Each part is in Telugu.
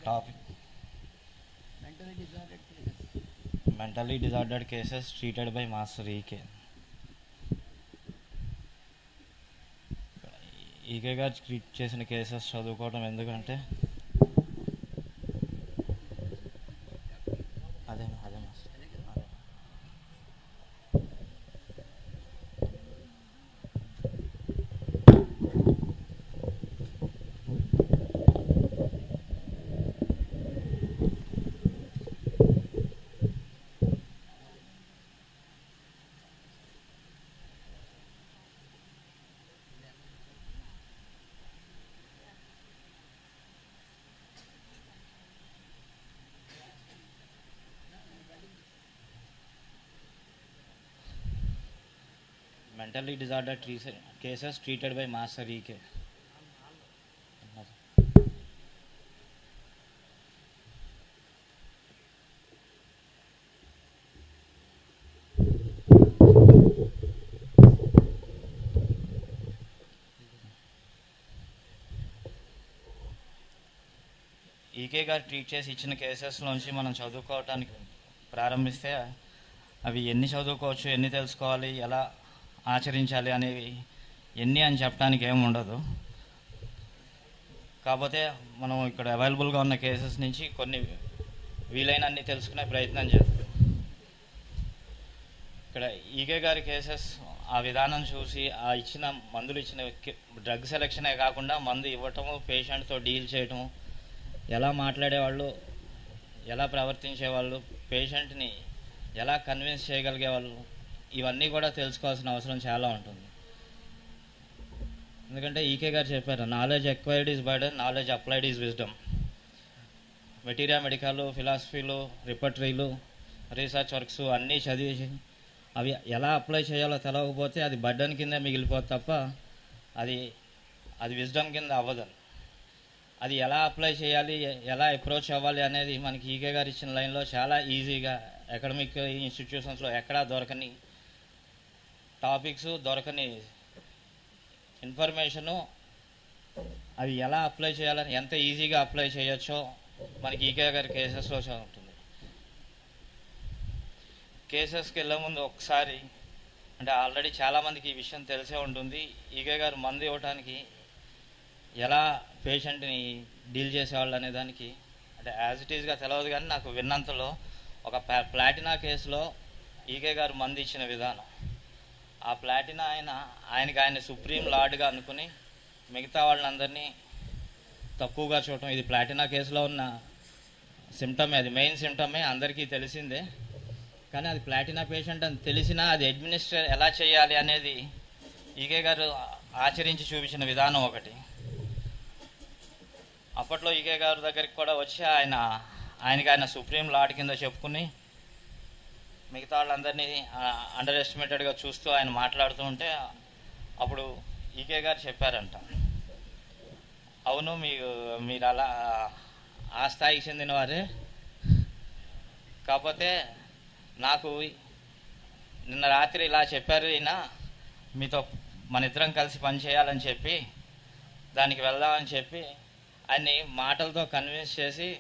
Topic mentally disordered cases treated by master E K. E K గారు ట్రీట్ చేసిన కేసెస్ చదువుకోవడం ఎందుకంటే అదే మాస్టర్ అదే mentally disorder cases treated by master E K. E K గారు ట్రీట్ చేసి ఇచ్చిన కేసెస్లోంచి మనం చదువుకోవటానికి ప్రారంభిస్తే అవి ఎన్ని చదువుకోవచ్చు, ఎన్ని తెలుసుకోవాలి, ఎలా ఆచరించాలి అనేవి ఎన్ని అని చెప్పడానికి ఏమి ఉండదు. కాకపోతే మనం ఇక్కడ అవైలబుల్గా ఉన్న కేసెస్ నుంచి కొన్ని వీలైనన్ని తెలుసుకునే ప్రయత్నం చేస్తాం. ఇక్కడ ఈకే గారి కేసెస్ ఆ విధానం చూసి ఆ ఇచ్చిన మందులు ఇచ్చిన డ్రగ్ సెలెక్షనే కాకుండా మందు ఇవ్వటము, పేషెంట్తో డీల్ చేయటము, ఎలా మాట్లాడేవాళ్ళు, ఎలా ప్రవర్తించేవాళ్ళు, పేషెంట్ని ఎలా కన్విన్స్ చేయగలిగేవాళ్ళు, ఇవన్నీ కూడా తెలుసుకోవాల్సిన అవసరం చాలా ఉంటుంది. ఎందుకంటే ఈకే గారు చెప్పారు, knowledge acquired is burden, knowledge applied is wisdom. Materia medical, ఫిలాసఫీలు, రిపర్టరీలు, రీసెర్చ్ వర్క్స్ అన్నీ చదివి అవి ఎలా అప్లై చేయాలో తెలవకపోతే అది బర్డెన్ కింద మిగిలిపోతుంది తప్ప అది విజ్డమ్ కింద అవ్వదు. అది ఎలా అప్లై చేయాలి, ఎలా అప్రోచ్ అవ్వాలి అనేది మనకి ఈకే గారు ఇచ్చిన లైన్లో చాలా ఈజీగా అకాడమిక్ ఇన్స్టిట్యూషన్స్లో ఎక్కడా దొరకని టాపిక్స్, దొరకని ఇన్ఫర్మేషను, అవి ఎలా అప్లై చేయాలని ఎంత ఈజీగా అప్లై చేయొచ్చో మనకి ఈకే గారి కేసెస్లో ఉంటుంది. కేసెస్కి వెళ్ళే ముందు ఒకసారి అంటే ఆల్రెడీ చాలామందికి ఈ విషయం తెలిసే ఉంటుంది, ఈకే గారు మందు ఇవ్వడానికి ఎలా పేషెంట్ని డీల్ చేసేవాళ్ళు అనే దానికి అంటే యాజ్ ఇట్ ఈజ్గా తెలియదు. కానీ నాకు విన్నంతలో ఒక ప్లాటినా కేసులో ఈకే గారు మందు ఇచ్చిన విధానం, ఆ ప్లాటినా ఆయన సుప్రీం లార్డ్గా అనుకుని మిగతా వాళ్ళందరినీ తక్కువగా చూడటం, ఇది ప్లాటినా కేసులో ఉన్న సిమ్టమే, అది మెయిన్ సిమ్టమే, అందరికీ తెలిసిందే. కానీ అది ప్లాటినా పేషెంట్ అని తెలిసినా అది అడ్మినిస్టర్ ఎలా చేయాలి అనేది ఈకే గారు ఆచరించి చూపించిన విధానం ఒకటి. అప్పట్లో ఈకే గారి దగ్గరికి కూడా వచ్చి ఆయన సుప్రీం లార్డ్ కింద చెప్పుకుని మిగతా వాళ్ళందరినీ అండర్ ఎస్టిమేటెడ్గా చూస్తూ ఆయన మాట్లాడుతూ ఉంటే అప్పుడు ఈకే గారు చెప్పారంట, అవును మీరు అలా ఆ స్థాయికి చెందిన వారే, కాకపోతే నాకు నిన్న రాత్రి ఇలా చెప్పారు, ఈయన మీతో మన ఇద్దరం కలిసి పని చేయాలని చెప్పి దానికి వెళ్దామని చెప్పి ఆయన్ని మాటలతో కన్విన్స్ చేసి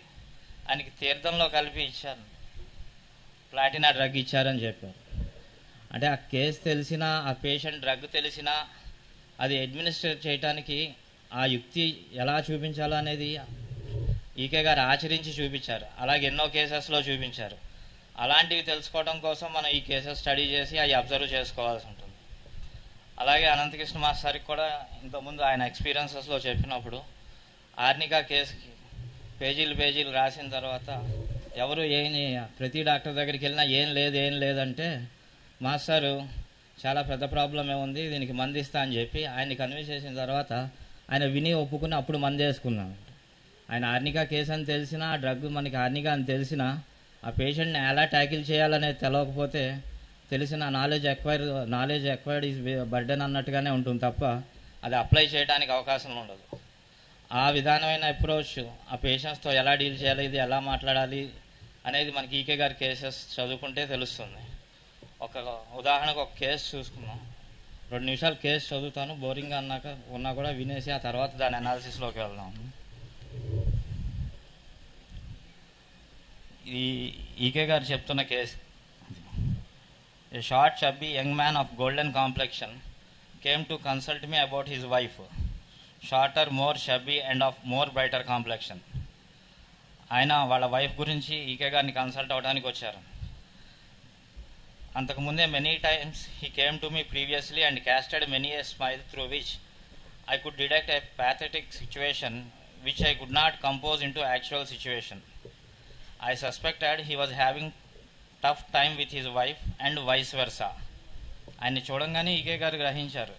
ఆయనకి తీర్థంలో కలిపి ఇచ్చారు, ప్లాటినా డ్రగ్ ఇచ్చారని చెప్పారు. అంటే ఆ కేసు తెలిసినా, ఆ పేషెంట్ డ్రగ్ తెలిసినా అది అడ్మినిస్ట్రేట్ చేయడానికి ఆ యుక్తి ఎలా చూపించాలో అనేది ఈకే గారు ఆచరించి చూపించారు. అలాగే ఎన్నో కేసెస్లో చూపించారు. అలాంటివి తెలుసుకోవడం కోసం మనం ఈ కేసెస్ స్టడీ చేసి అవి అబ్జర్వ్ చేసుకోవాల్సి ఉంటుంది. అలాగే అనంతకృష్ణ మాస్టర్కి కూడా ఇంతకుముందు ఆయన ఎక్స్పీరియన్సెస్లో చెప్పినప్పుడు ఆర్నికా కేసుకి పేజీలు రాసిన తర్వాత ఎవరు ప్రతి డాక్టర్ దగ్గరికి వెళ్ళినా ఏం లేదంటే మాస్టారు చాలా పెద్ద ప్రాబ్లం ఏముంది, దీనికి మందు ఇస్తా అని చెప్పి ఆయన్ని కన్విన్స్ చేసిన తర్వాత ఆయన విని ఒప్పుకుని అప్పుడు మందు వేసుకున్నాం. ఆయన ఆర్నికా కేసు అని తెలిసినా, ఆ డ్రగ్ మనకి ఆర్నికా అని తెలిసినా ఆ పేషెంట్ని ఎలా ట్యాకిల్ చేయాలనేది తెలియకపోతే తెలిసిన నాలెడ్జ్ ఎక్వైర్డ్ ఈజ్ బర్డెన్ అన్నట్టుగానే ఉంటుంది తప్ప అది అప్లై చేయడానికి అవకాశం ఉండదు. ఆ విధానమైన అప్రోచ్ ఆ పేషెంట్స్తో ఎలా డీల్ చేయాలి, ఇది ఎలా మాట్లాడాలి అనేది మనకి ఈకే గారి కేసెస్ చదువుకుంటే తెలుస్తుంది. ఒక ఉదాహరణకు ఒక కేసు చూసుకున్నాం, 2 నిమిషాలు కేసు చదువుతాను, బోరింగ్గా ఉన్నా కూడా వినేసి ఆ తర్వాత దాని అనాలిసిస్లోకి వెళ్దాం. ఈకే గారు చెప్తున్న case. A short, chubby young man of golden complexion came to consult me about his wife, shorter, more chubby and of more brighter complexion. ఆయన వాళ్ళ వైఫ్ గురించి ఈకే గారిని కన్సల్ట్ అవ్వడానికి వచ్చారు. అంతకుముందే many times he came to me previously and casted many a smile through which I could detect a pathetic situation which I could not compose into actual situation. I suspected he was having tough time with his wife and vice versa. ఆయన్ని చూడంగానే ఈకే గారు గ్రహించారు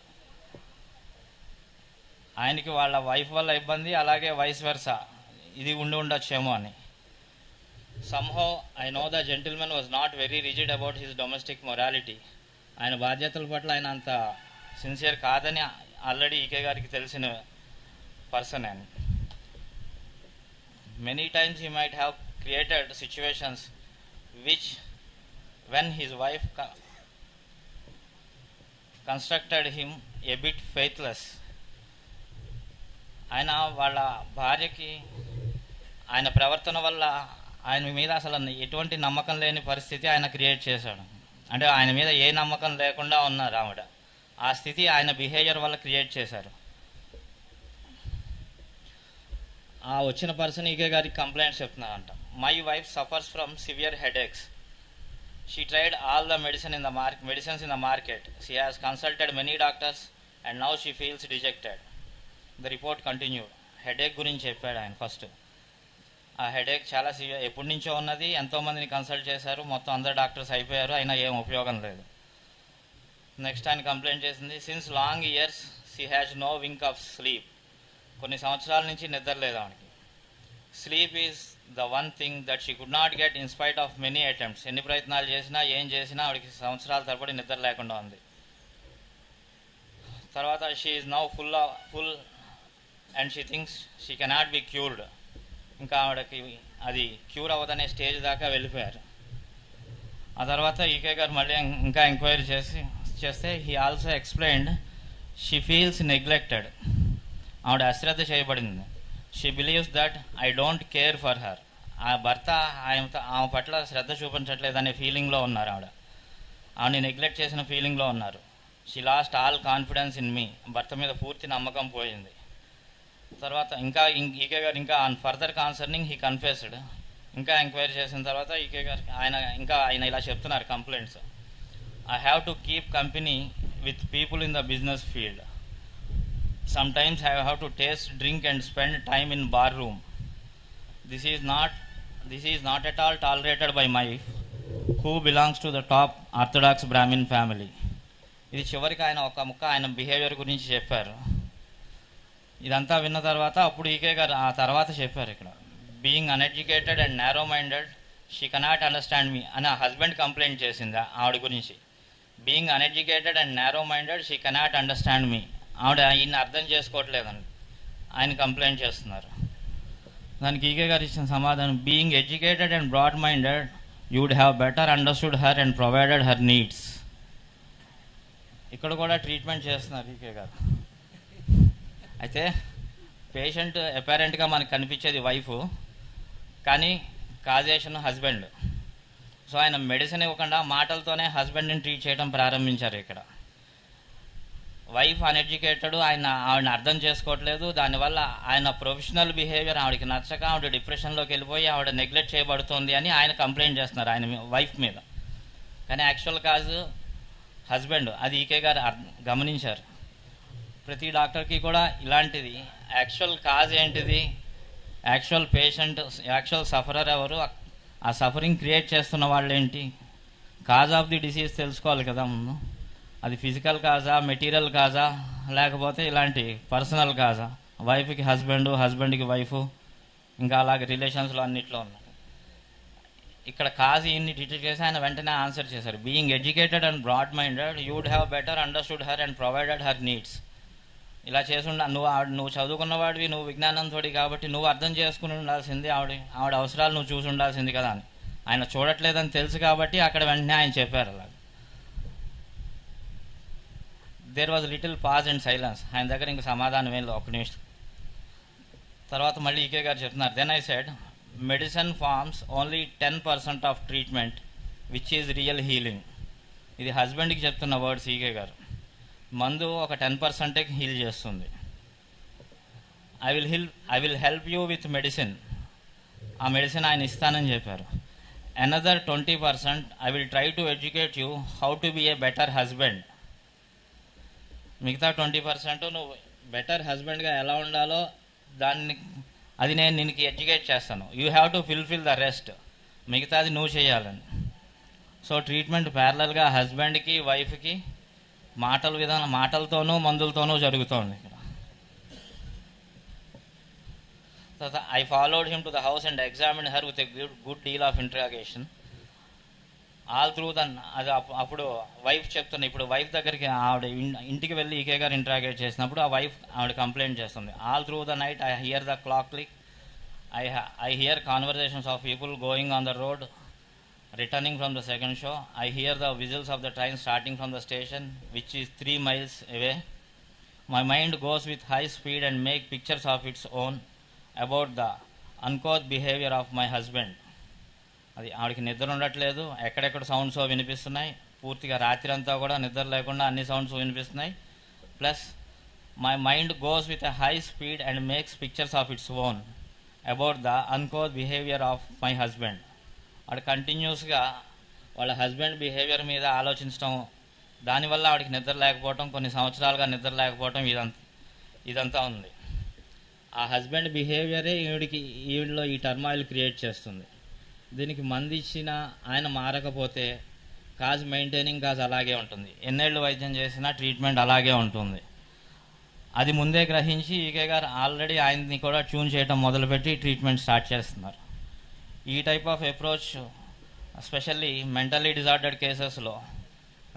ఆయనకి వాళ్ళ వైఫ్ వల్ల ఇబ్బంది, అలాగే వైస్ వెర్సా ఇది ఉండొచ్చేమో అని. Somehow I know the gentleman was not very rigid about his domestic morality. ఆయన బాధ్యతల పట్ల ఆయన అంత సిన్సియర్ కాదని ఆల్రెడీ ఈకే గారికి తెలిసిన పర్సన్ అని. Many times he might have created situations which when his wife constructed him a bit faithless. ఆయన వాళ్ళ భార్యకి ఆయన ప్రవర్తన వల్ల ఆయన మీద అసలు ఎటువంటి నమ్మకం లేని పరిస్థితి ఆయన క్రియేట్ చేశాడు. అంటే ఆయన మీద ఏ నమ్మకం లేకుండా ఉన్నారు ఆవిడ. ఆ స్థితి ఆయన బిహేవియర్ వల్ల క్రియేట్ చేశారు. ఆ వచ్చిన పర్సన్ ఈకే గారికి కంప్లైంట్స్ చెప్తున్నారంట. My wife suffers from severe headaches. She tried all the medicines in the market. She has consulted many doctors and now she feels dejected. The report continued. Headache గురించి చెప్పాడు ఆయన ఫస్ట్. ఆ హెడేక్ చాలా ఎప్పటి నుంచో ఉన్నది, ఎంతోమందిని కన్సల్ట్ చేశారు, మొత్తం అందరు డాక్టర్స్ అయిపోయారు, అయినా ఏం ఉపయోగం లేదు. నెక్స్ట్ ఆయన కంప్లైంట్ చేసింది, since long years she has no wink of sleep. కొన్ని సంవత్సరాల నుంచి నిద్ర లేదు ఆవిడకి. Sleep is the one thing that she could not get in spite of many attempts. ఎన్ని ప్రయత్నాలు చేసినా ఏం చేసినా ఆవిడకి సంవత్సరాల తరబడి నిద్ర లేకుండా ఉంది. తర్వాత she is now full and she thinks she cannot be cured. ఇంకా ఆవిడకి అది క్యూర్ అవ్వదనే స్టేజ్ దాకా వెళ్ళిపోయారు. ఆ తర్వాత ఈకే గారు మళ్ళీ ఇంకా ఎంక్వైరీ చేస్తే he also explained she feels neglected. ఆవిడ అశ్రద్ధ చేయబడింది. She believes that I don't care for her. ఆ భర్త ఆమె పట్ల శ్రద్ధ చూపించట్లేదనే ఫీలింగ్లో ఉన్నారు ఆవిడ. ఆవిడని నెగ్లెక్ట్ చేసిన ఫీలింగ్లో ఉన్నారు. She lost all confidence in me. భర్త మీద పూర్తి నమ్మకం పోయింది. తర్వాత ఈకే గారు ఇంకా ఆన్ ఫర్దర్ కాన్సర్నింగ్ హీ కన్ఫెస్డ్. ఇంకా ఎంక్వైరీ చేసిన తర్వాత ఈకే గారు ఆయన ఇలా చెప్తున్నారు complaints. I have to keep company with people in the business field. Sometimes I have to taste, drink and spend time in bar room. This is not at all tolerated by my wife, who belongs to the top orthodox Brahmin family. ఇది చివరికి ఆయన ఒక ముక్క ఆయన బిహేవియర్ గురించి చెప్పారు. ఇదంతా విన్న తర్వాత అప్పుడు ఈకే గారు ఆ తర్వాత చెప్పారు ఇక్కడ, being uneducated and narrow minded she cannot understand me అని ఆ హస్బెండ్ కంప్లైంట్ చేసింది ఆవిడ గురించి. Being uneducated and narrow minded she cannot understand me. ఆవిడ ఈయన్ని అర్థం చేసుకోవట్లేదండి, ఆయన కంప్లైంట్ చేస్తున్నారు. దానికి ఈకే గారు ఇచ్చిన సమాధానం, being educated and broad minded you would have better understood her and provided her needs. ఇక్కడ కూడా ట్రీట్మెంట్ చేస్తున్నారు ఈకే గారు. అయితే పేషెంట్ అపారెంట్గా మనకు కనిపించేది వైఫ్, కానీ కాజేషన్ హస్బెండ్. సో ఆయన మెడిసిన్ ఇవ్వకుండా మాటలతోనే హస్బెండ్ని ట్రీట్ చేయడం ప్రారంభించారు. ఇక్కడ వైఫ్ అన్ఎడ్యుకేటెడ్, ఆవిడని అర్థం చేసుకోవట్లేదు. దానివల్ల ఆయన ప్రొఫెషనల్ బిహేవియర్ ఆవిడకి నచ్చక ఆవిడ డిప్రెషన్లోకి వెళ్ళిపోయి ఆవిడ నెగ్లెక్ట్ చేయబడుతుంది అని ఆయన కంప్లైంట్ చేస్తున్నారు ఆయన వైఫ్ మీద. కానీ యాక్చువల్ కాజు హస్బెండ్. అది ఈకే గారు గమనించారు. ప్రతి డాక్టర్కి కూడా ఇలాంటిది యాక్చువల్ కాజ్ ఏంటిది, యాక్చువల్ పేషెంట్, యాక్చువల్ సఫరర్ ఎవరు, ఆ సఫరింగ్ క్రియేట్ చేస్తున్న వాళ్ళు ఏంటి, కాజ్ ఆఫ్ ది డిసీజ్ తెలుసుకోవాలి కదా ముందు. అది ఫిజికల్ కాజా, మెటీరియల్ కాజా, లేకపోతే ఇలాంటి పర్సనల్ కాజా, వైఫ్కి హస్బెండ్, హస్బెండ్కి వైఫ్, ఇంకా అలాగే రిలేషన్స్లో అన్నిట్లో ఉన్నాయి. ఇక్కడ కాజ్ ఇన్ని డిటెక్ట్ చేసి ఆయన వెంటనే ఆన్సర్ చేశారు, being educated and broad minded you would have better understood her and provided her needs. ఇలా చేసుండ నువ్వు చదువుకున్నవాడివి, నువ్వు విజ్ఞానంతోడి కాబట్టి నువ్వు అర్థం చేసుకుని ఉండాల్సింది, ఆవిడ అవసరాలు నువ్వు చూసి ఉండాల్సింది కదా అని. ఆయన చూడట్లేదని తెలుసు కాబట్టి అక్కడ వెంటనే ఆయన చెప్పారు అలా. There was little pause and silence. ఆయన దగ్గర ఇంక సమాధానం ఏం లేదు, ఒక నిమిషం. తర్వాత మళ్ళీ ఈకే గారు చెప్తున్నారు, then I said medicine forms only 10% of treatment which is real healing. ఇది హస్బెండ్కి చెప్తున్న వర్డ్స్ ఈకే గారు. మందు ఒక 10% హీల్ చేస్తుంది. I will help you with medicine. ఆ మెడిసిన్ ఆయన ఇస్తానని చెప్పారు. Another 20% I will try to educate you how to be a better husband. మిగతా 20% నువ్వు బెటర్ హస్బెండ్గా ఎలా ఉండాలో అది నేను నీకు ఎడ్యుకేట్ చేస్తాను. You have to fulfil the rest. మిగతాది నువ్వు చేయాలని. సో ట్రీట్మెంట్ ప్యారలల్గా హస్బెండ్కి వైఫ్కి మాటలతోనూ మందులతోనూ జరుగుతోంది ఇక్కడ. తర్వాత I followed him to the house and examined her with a good deal of interrogation all through అది అప్పుడు వైఫ్ చెప్తున్నా. ఇప్పుడు వైఫ్ దగ్గరికి ఆవిడ ఇంటికి వెళ్ళి ఈకే గారు ఇంట్రాగేట్ చేసినప్పుడు ఆ వైఫ్ ఆవిడ కంప్లైంట్ చేస్తుంది. All through the night I here the clock click. I here conversations of people going on the road returning from the second show. I here the whistles of the train starting from the station which is 3 miles away. My mind goes with high speed and make pictures of its own about the uncouth behavior of my husband. అది ఆవిడకి నిద్ర ఉండట్లేదు. ఎక్కడెక్కడ సౌండ్స్ వినిపిస్తున్నాయి. పూర్తిగా రాత్రి అంతా కూడా నిద్ర లేకుండా అన్ని సౌండ్స్ వినిపిస్తున్నాయి. Plus my mind goes with a high speed and makes pictures of its own about the uncouth behaviour of my husband. ఆవిడ కంటిన్యూస్గా వాళ్ళ హస్బెండ్ బిహేవియర్ మీద ఆలోచించడం, దానివల్ల ఆవిడకి నిద్ర లేకపోవటం, కొన్ని సంవత్సరాలుగా నిద్ర లేకపోవటం ఇదంతా ఉంది. ఆ హస్బెండ్ బిహేవియరే ఈవిడలో ఈ టర్మాయిల్ క్రియేట్ చేస్తుంది. దీనికి మందు ఇచ్చినా ఆయన మారకపోతే మెయింటైనింగ్ కాజ్ అలాగే ఉంటుంది. ఎన్నేళ్ళు వైద్యం చేసినా ట్రీట్మెంట్ అలాగే ఉంటుంది. అది ముందే గ్రహించి ఈకే గారు ఆల్రెడీ ఆయన్ని కూడా ట్యూన్ చేయడం మొదలుపెట్టి ట్రీట్మెంట్ స్టార్ట్ చేస్తున్నారు. ఈ type of approach especially mentally disordered కేసెస్లో,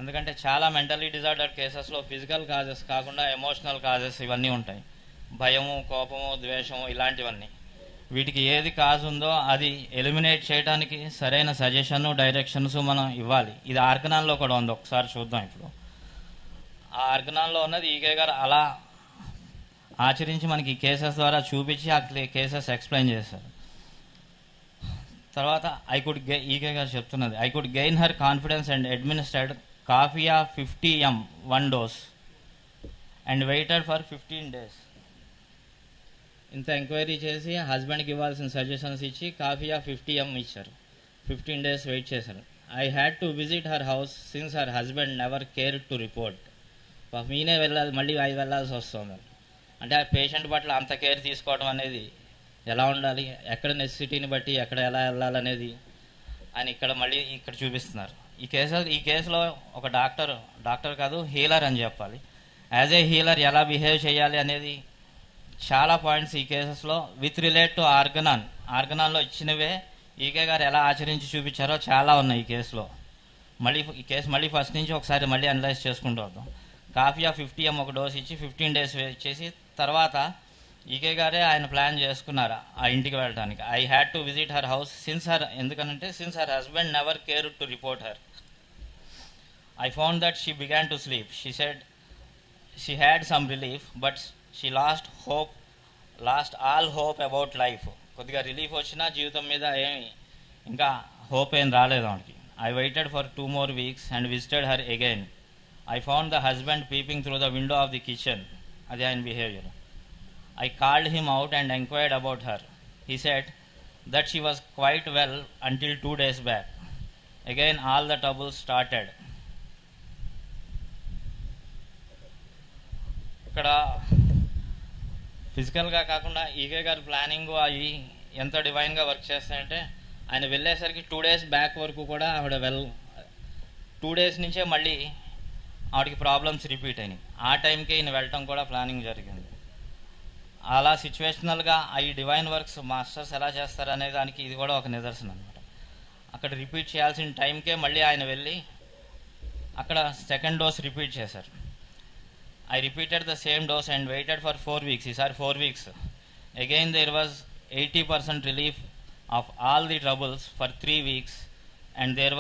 ఎందుకంటే చాలా మెంటల్లీ డిజార్డర్డ్ కేసెస్లో ఫిజికల్ కాజెస్ కాకుండా ఎమోషనల్ కాజెస్ ఇవన్నీ ఉంటాయి. భయము, కోపము, ద్వేషము ఇలాంటివన్నీ. వీటికి ఏది కాజ్ ఉందో అది ఎలిమినేట్ చేయడానికి సరైన సజెషన్, డైరెక్షన్స్ మనం ఇవ్వాలి. ఇది ఆర్గనాన్లో కూడా ఉంది. ఒకసారి చూద్దాం. ఇప్పుడు ఆ ఆర్గనాన్లో ఉన్నది ఈకే గారు అలా ఆచరించి మనకి కేసెస్ ద్వారా చూపించి ఆ కేసెస్ ఎక్స్ప్లెయిన్ చేశారు. తర్వాత ఈకే గారు చెప్తున్నది, I could gain her confidence and administered coffea 50 ml 1 dose and waited for 15 days. ఇంత ఎంక్వైరీ చేసి హస్బెండ్కి ఇవ్వాల్సిన సజెషన్స్ ఇచ్చి కాఫియా 50 ml ఇచ్చారు. 15 days వెయిట్ చేశారు. I had to visit her house since her husband never care to report. ఈయనే వెళ్ళాలి, మళ్ళీ వెళ్ళాల్సి వస్తుంది. అంటే ఆ పేషెంట్ పట్ల అంత కేర్ తీసుకోవడం అనేది ఎలా ఉండాలి, ఎక్కడ నెసెసిటీని బట్టి ఎక్కడ ఎలా వెళ్ళాలనేది ఆయన ఇక్కడ చూపిస్తున్నారు. ఈ కేసులో ఒక డాక్టర్ కాదు, హీలర్ అని చెప్పాలి. యాజ్ ఏ హీలర్ ఎలా బిహేవ్ చేయాలి అనేది చాలా పాయింట్స్ ఈ కేసెస్లో విత్ రిలేట్ టు ఆర్గనాన్లో ఇచ్చినవే ఈకే గారు ఎలా ఆచరించి చూపించారో చాలా ఉన్నాయి ఈ కేసులో. ఈ కేసు మళ్ళీ ఫస్ట్ నుంచి ఒకసారి మళ్ళీ అనలైజ్ చేసుకుంటూ వద్దాం. కాఫియా 50 ml 1 dose ఇచ్చి 15 days వెయిట్ చేసి తర్వాత ఈకే గారే ఆయన ప్లాన్ చేసుకున్నారు ఆ ఇంటికి వెళ్ళడానికి. I had to visit her house ఎందుకనంటే since her husband never care to report her. I found that she began to sleep. She said she had some relief but she lost all hope about life. కొద్దిగా రిలీఫ్ వచ్చినా జీవితం మీద ఇంకా హోప్ ఏం రాలేదు ఆవిడకి. I waited for 2 more weeks and visited her again. I found the husband peeping through the window of the kitchen. అది ఆయన behaviour. I called him out and inquired about her. He said that she was quite well until 2 days back. Again all the troubles started. ఇక్కడ ఫిజికల్గా కాకుండా ఈకే గారి ప్లానింగ్ అవి ఎంత డివైన్గా వర్క్ చేస్తాయంటే ఆయన వెళ్ళేసరికి 2 days బ్యాక్ వరకు కూడా ఆవిడ 2 days నుంచే మళ్ళీ ఆవిడకి ప్రాబ్లమ్స్ రిపీట్ అయినాయి. ఆ టైంకే ఈయన వెళ్ళటం కూడా ప్లానింగ్ జరిగింది. అలా సిచ్యువేషనల్గా ఈ డివైన్ వర్క్స్ మాస్టర్స్ ఎలా చేస్తారు అనే దానికి ఇది కూడా ఒక నిదర్శనం అనమాట. అక్కడ రిపీట్ చేయాల్సిన టైంకే మళ్ళీ ఆయన వెళ్ళి అక్కడ సెకండ్ డోస్ రిపీట్ చేశారు. I repeated the same dose and waited for 4 weeks. ఈసారి 4 weeks. Again there was 80% relief of all the troubles for 3 weeks and there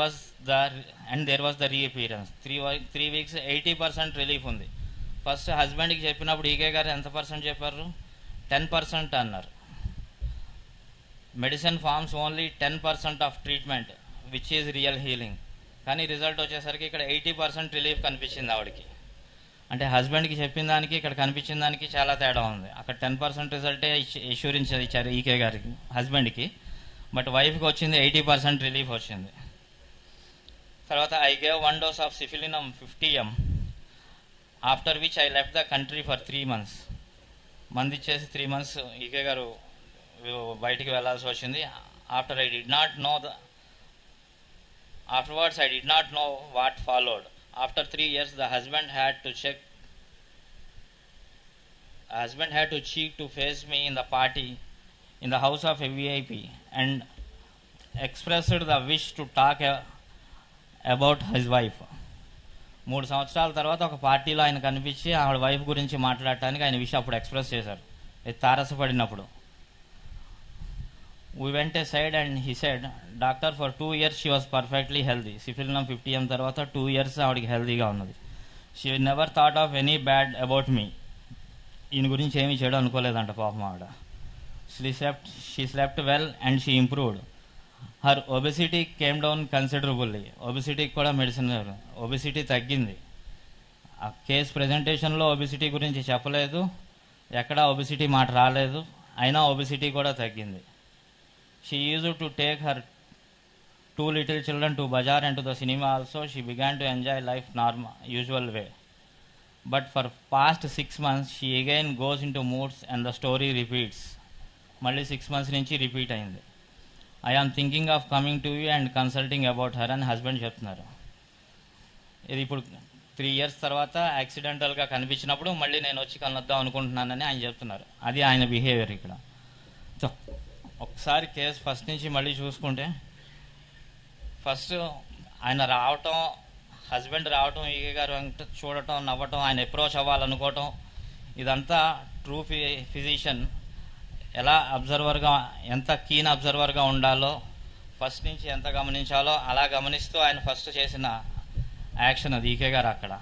was the reappearance. 3 weeks 80% relief ఉంది. ఫస్ట్ హస్బెండ్కి చెప్పినప్పుడు ఈకే గారు ఎంత పర్సెంట్ చెప్పారు? 10% అన్నారు. Medicine forms only 10% of treatment which is real healing. కానీ రిజల్ట్ వచ్చేసరికి ఇక్కడ 80% రిలీఫ్ కనిపించింది ఆవిడకి. అంటే హస్బెండ్కి చెప్పిన దానికి ఇక్కడ కనిపించిన దానికి చాలా తేడా ఉంది. అక్కడ 10% రిజల్టే ఇన్సూరెన్స్ ఇచ్చారు ఈకే గారికి హస్బెండ్కి, బట్ వైఫ్కి వచ్చింది 80% రిలీఫ్ వచ్చింది. తర్వాత I gave 1 dose of syphilinum 50 ml, after which I left the country for 3 months. మంది ఇచ్చేసి 3 months ఈకే గారు బయటికి వెళ్ళాల్సి వచ్చింది. Afterwards I did not know what followed. After 3 years the husband had to cheek to face me in the party in the house of a VIP and expressed the wish to talk about his wife. 3 సంవత్సరాల తర్వాత ఒక పార్టీలో ఆయన కనిపించి ఆవిడ వైఫ్ గురించి మాట్లాడటానికి ఆయన విషయం అప్పుడు ఎక్స్ప్రెస్ చేశారు, తారసపడినప్పుడు. We went aside and he said, "Doctor, for 2 years she was perfectly healthy. సిఫిలినం 50 ml తర్వాత 2 years ఆవిడకి హెల్తీగా ఉన్నది. She never thought of any bad about me. ఈయన గురించి ఏమీ చేయడం అనుకోలేదంట పాపం ఆవిడ. She slept well and she improved. Her obesity came down considerably. ఒబిసిటీకి కూడా మెడిసిన్, ఒబిసిటీ తగ్గింది. ఆ కేస్ ప్రెజెంటేషన్లో ఒబిసిటీ గురించి చెప్పలేదు, ఎక్కడా ఒబిసిటీ మాట రాలేదు, అయినా ఒబిసిటీ కూడా తగ్గింది. She used to take her 2 little children to bazaar and to the cinema also. She began to enjoy life usual way. But for past 6 months she again goes into moods and the story repeats. మళ్ళీ 6 months నుంచి రిపీట్ అయింది. I am thinking of coming to you and consulting about her అని హస్బెండ్ చెప్తున్నారు. ఇది ఇప్పుడు 3 years తర్వాత యాక్సిడెంటల్గా కనిపించినప్పుడు మళ్ళీ నేను వచ్చి కనొద్దాం అనుకుంటున్నానని ఆయన చెప్తున్నారు. అది ఆయన బిహేవియర్ ఇక్కడ. సో ఒకసారి కేసు ఫస్ట్ నుంచి మళ్ళీ చూసుకుంటే, ఫస్ట్ ఆయన రావటం, హస్బెండ్ రావటం, ఈకే గారు చూడటం, నవ్వటం, ఆయన అప్రోచ్ అవ్వాలనుకోవటం, ఇదంతా ట్రూ ఫిజిషియన్ ఎలా అబ్జర్వర్గా, ఎంత కీన్ అబ్జర్వర్గా ఉండాలో, ఫస్ట్ నుంచి ఎంత గమనించాలో అలా గమనిస్తూ ఆయన ఫస్ట్ చేసిన యాక్షన్ అది ఈకే గారు అక్కడ.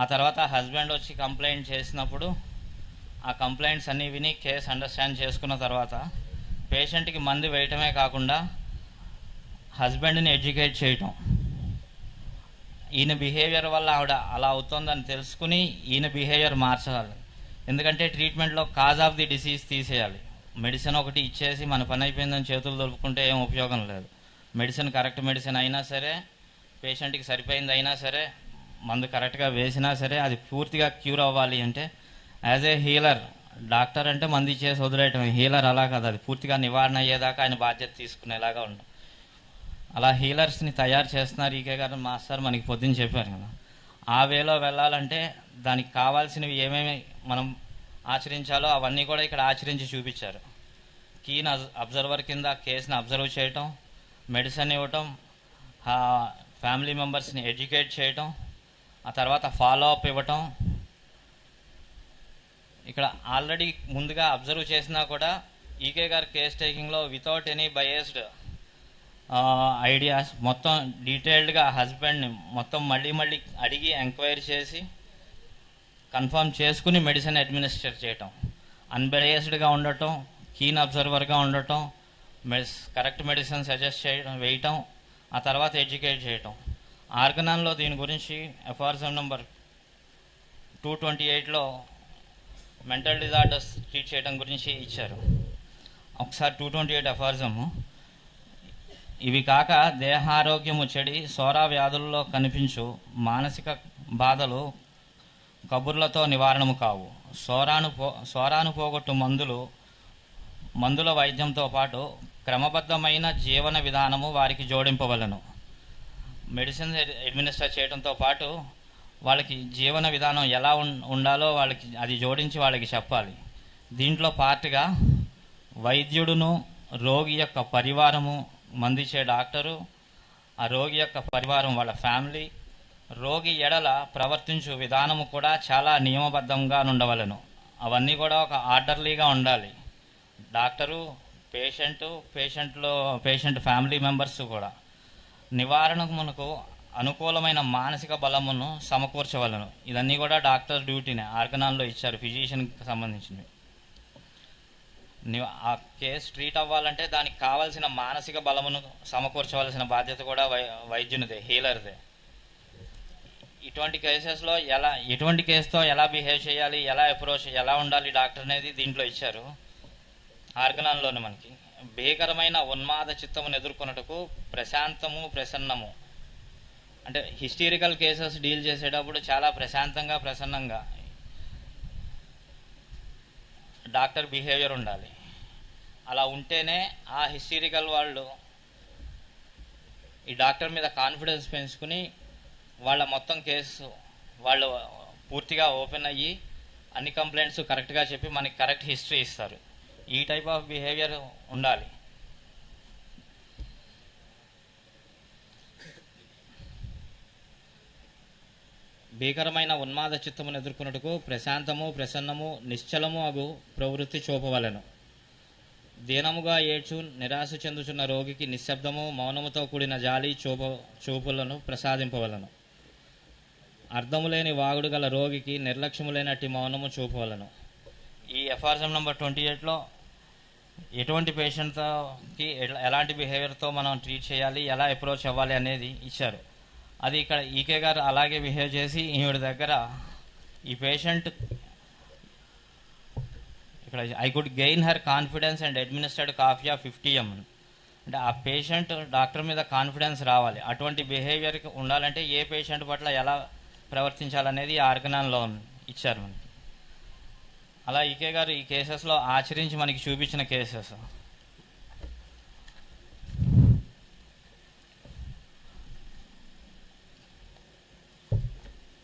ఆ తర్వాత హస్బెండ్ వచ్చి కంప్లైంట్ చేసినప్పుడు ఆ కంప్లైంట్స్ అన్నీ విని కేసు అండర్స్టాండ్ చేసుకున్న తర్వాత పేషెంట్కి మందు వేయటమే కాకుండా హస్బెండ్ని ఎడ్యుకేట్ చేయటం, ఈయన బిహేవియర్ వల్ల ఆవిడ అలా అవుతుందని తెలుసుకుని ఈయన బిహేవియర్ మార్చాలి. ఎందుకంటే ట్రీట్మెంట్లో కాజ్ ఆఫ్ ది డిసీజ్ తీసేయాలి. మెడిసిన్ ఒకటి ఇచ్చేసి మన పని అయిపోయిందని చేతులు దొరుకుతుంటే ఏం ఉపయోగం లేదు. మెడిసిన్ కరెక్ట్ మెడిసిన్ అయినా సరే, పేషెంట్కి సరిపోయింది అయినా సరే, మందు కరెక్ట్గా వేసినా సరే, అది పూర్తిగా క్యూర్ అవ్వాలి అంటే యాజ్ ఏ హీలర్, డాక్టర్ అంటే మందు ఇచ్చేసి వదిలేయటం, హీలర్ అలా కాదు, అది పూర్తిగా నివారణ అయ్యేదాకా ఆయన బాధ్యత తీసుకునేలాగా ఉండదు. అలా హీలర్స్ని తయారు చేస్తున్నారు ఈకే గారు మాస్టర్ మనకి పొద్దున్న చెప్పారు కదా. ఆ వేలో వెళ్ళాలంటే దానికి కావాల్సినవి ఏమేమి మనం ఆచరించాలో అవన్నీ కూడా ఇక్కడ ఆచరించి చూపించారు. కీన్ అబ్జర్వర్ కింద కేసుని అబ్జర్వ్ చేయటం, మెడిసిన్ ఇవ్వటం, ఫ్యామిలీ మెంబర్స్ని ఎడ్యుకేట్ చేయటం, ఆ తర్వాత ఫాలో అప్ ఇవ్వటం. ఇక్కడ ఆల్రెడీ ముందుగా అబ్జర్వ్ చేసినా కూడా ఈకే గారు కేస్ టేకింగ్లో వితౌట్ ఎనీ బయేస్డ్ ఐడియాస్ మొత్తం డీటెయిల్డ్గా హస్బెండ్ని మొత్తం మళ్ళీ అడిగి ఎంక్వైరీ చేసి కన్ఫర్మ్ చేసుకుని మెడిసిన్ అడ్మినిస్టర్ చేయటం, అన్బయేస్డ్గా ఉండటం, కీన్ అబ్జర్వర్గా ఉండటం, కరెక్ట్ మెడిసిన్ సజెస్ట్ చేయడం, వేయటం, ఆ తర్వాత ఎడ్యుకేట్ చేయటం. ఆర్గనాన్లో దీని గురించి ఎఫ్ఆర్ఎం నెంబర్ 228లో మెంటల్ డిజార్డర్స్ ట్రీట్ చేయడం గురించి ఇచ్చారు. ఒకసారి 228 ఎఫ్ఆర్ఎం. ఇవి కాక దేహారోగ్యము చెడి సోరా వ్యాధుల్లో కనిపించు మానసిక బాధలు కబుర్లతో నివారణము కావు. సోరాను పోగొట్టు మందుల వైద్యంతో పాటు క్రమబద్ధమైన జీవన విధానము వారికి జోడింపవలను. మెడిసిన్ అడ్మినిస్టర్ చేయడంతో పాటు వాళ్ళకి జీవన విధానం ఎలా ఉండాలో వాళ్ళకి అది జోడించి వాళ్ళకి చెప్పాలి. దీంట్లో పార్ట్గా వైద్యుడును, రోగి యొక్క పరివారము, మందిచ్చే డాక్టరు, ఆ రోగి యొక్క పరివారం వాళ్ళ ఫ్యామిలీ, రోగి ఎడల ప్రవర్తించు విధానము కూడా చాలా నియమబద్ధంగా ఉండవలను. అవన్నీ కూడా ఒక ఆర్డర్లీగా ఉండాలి. డాక్టరు, పేషెంట్ ఫ్యామిలీ మెంబర్స్ కూడా నివారణకు మనకు అనుకూలమైన మానసిక బలమును సమకూర్చవలను. ఇదన్నీ కూడా డాక్టర్ డ్యూటీనే ఆర్గనాన్లో ఇచ్చారు, ఫిజిషియన్కి సంబంధించినవి. నీవు ఆ కేసు ట్రీట్ అవ్వాలంటే దానికి కావాల్సిన మానసిక బలమును సమకూర్చవలసిన బాధ్యత కూడా వైద్యునిదే, హీలర్దే. ఇటువంటి కేసెస్లో ఎటువంటి కేసుతో ఎలా బిహేవ్ చేయాలి, ఎలా అప్రోచ్, ఎలా ఉండాలి డాక్టర్ అనేది దీంట్లో ఇచ్చారు. ఆర్గనాన్లోనే మనకి భీకరమైన ఉన్మాద చిత్తమును ఎదుర్కొన్నటకు ప్రశాంతము ప్రసన్నము, అంటే హిస్టీరికల్ కేసెస్ డీల్ చేసేటప్పుడు చాలా ప్రశాంతంగా ప్రసన్నంగా డాక్టర్ బిహేవియర్ ఉండాలి. అలా ఉంటేనే ఆ హిస్టీరికల్ వాళ్ళు ఈ డాక్టర్ మీద కాన్ఫిడెన్స్ పెంచుకుని వాళ్ళ మొత్తం కేసు వాళ్ళు పూర్తిగా ఓపెన్ అయ్యి అన్ని కంప్లైంట్స్ కరెక్ట్గా చెప్పి మనకి కరెక్ట్ హిస్టరీ ఇస్తారు. ఈ టైప్ ఆఫ్ బిహేవియర్ ఉండాలి. భీకరమైన ఉన్మాద చిత్తమును ఎదుర్కొన్నట్టుకు ప్రశాంతము ప్రసన్నము నిశ్చలము అగు ప్రవృత్తి చూపవలెను. దీనముగా ఏడ్చు నిరాశ చెందుచున్న రోగికి నిశ్శబ్దము మౌనముతో కూడిన జాలి చూపులను ప్రసాదింపవలను. అర్థము లేని వాగుడు గల రోగికి నిర్లక్ష్యము లేనట్టి మౌనము చూపవలను. ఈ ఎఫ్ఆర్ఎం నెంబర్ 28లో ఎటువంటి పేషెంట్కి ఎలాంటి బిహేవియర్తో మనం ట్రీట్ చేయాలి, ఎలా అప్రోచ్ అవ్వాలి అనేది ఇచ్చారు. అది ఇక్కడ ఈకే గారు అలాగే బిహేవ్ చేసి ఈవిడ దగ్గర ఈ పేషెంట్ ఇక్కడ I could gain her confidence and administered coffee of 50 ml. అంటే ఆ పేషెంట్ డాక్టర్ మీద కాన్ఫిడెన్స్ రావాలి. అటువంటి బిహేవియర్కి ఉండాలంటే ఏ పేషెంట్ పట్ల ఎలా ప్రవర్తించాలనేది ఆర్గనాన్లో ఇచ్చారు మనకి. అలా ఈకే గారు ఈ కేసెస్లో ఆచరించి మనకి చూపించిన కేసెస్.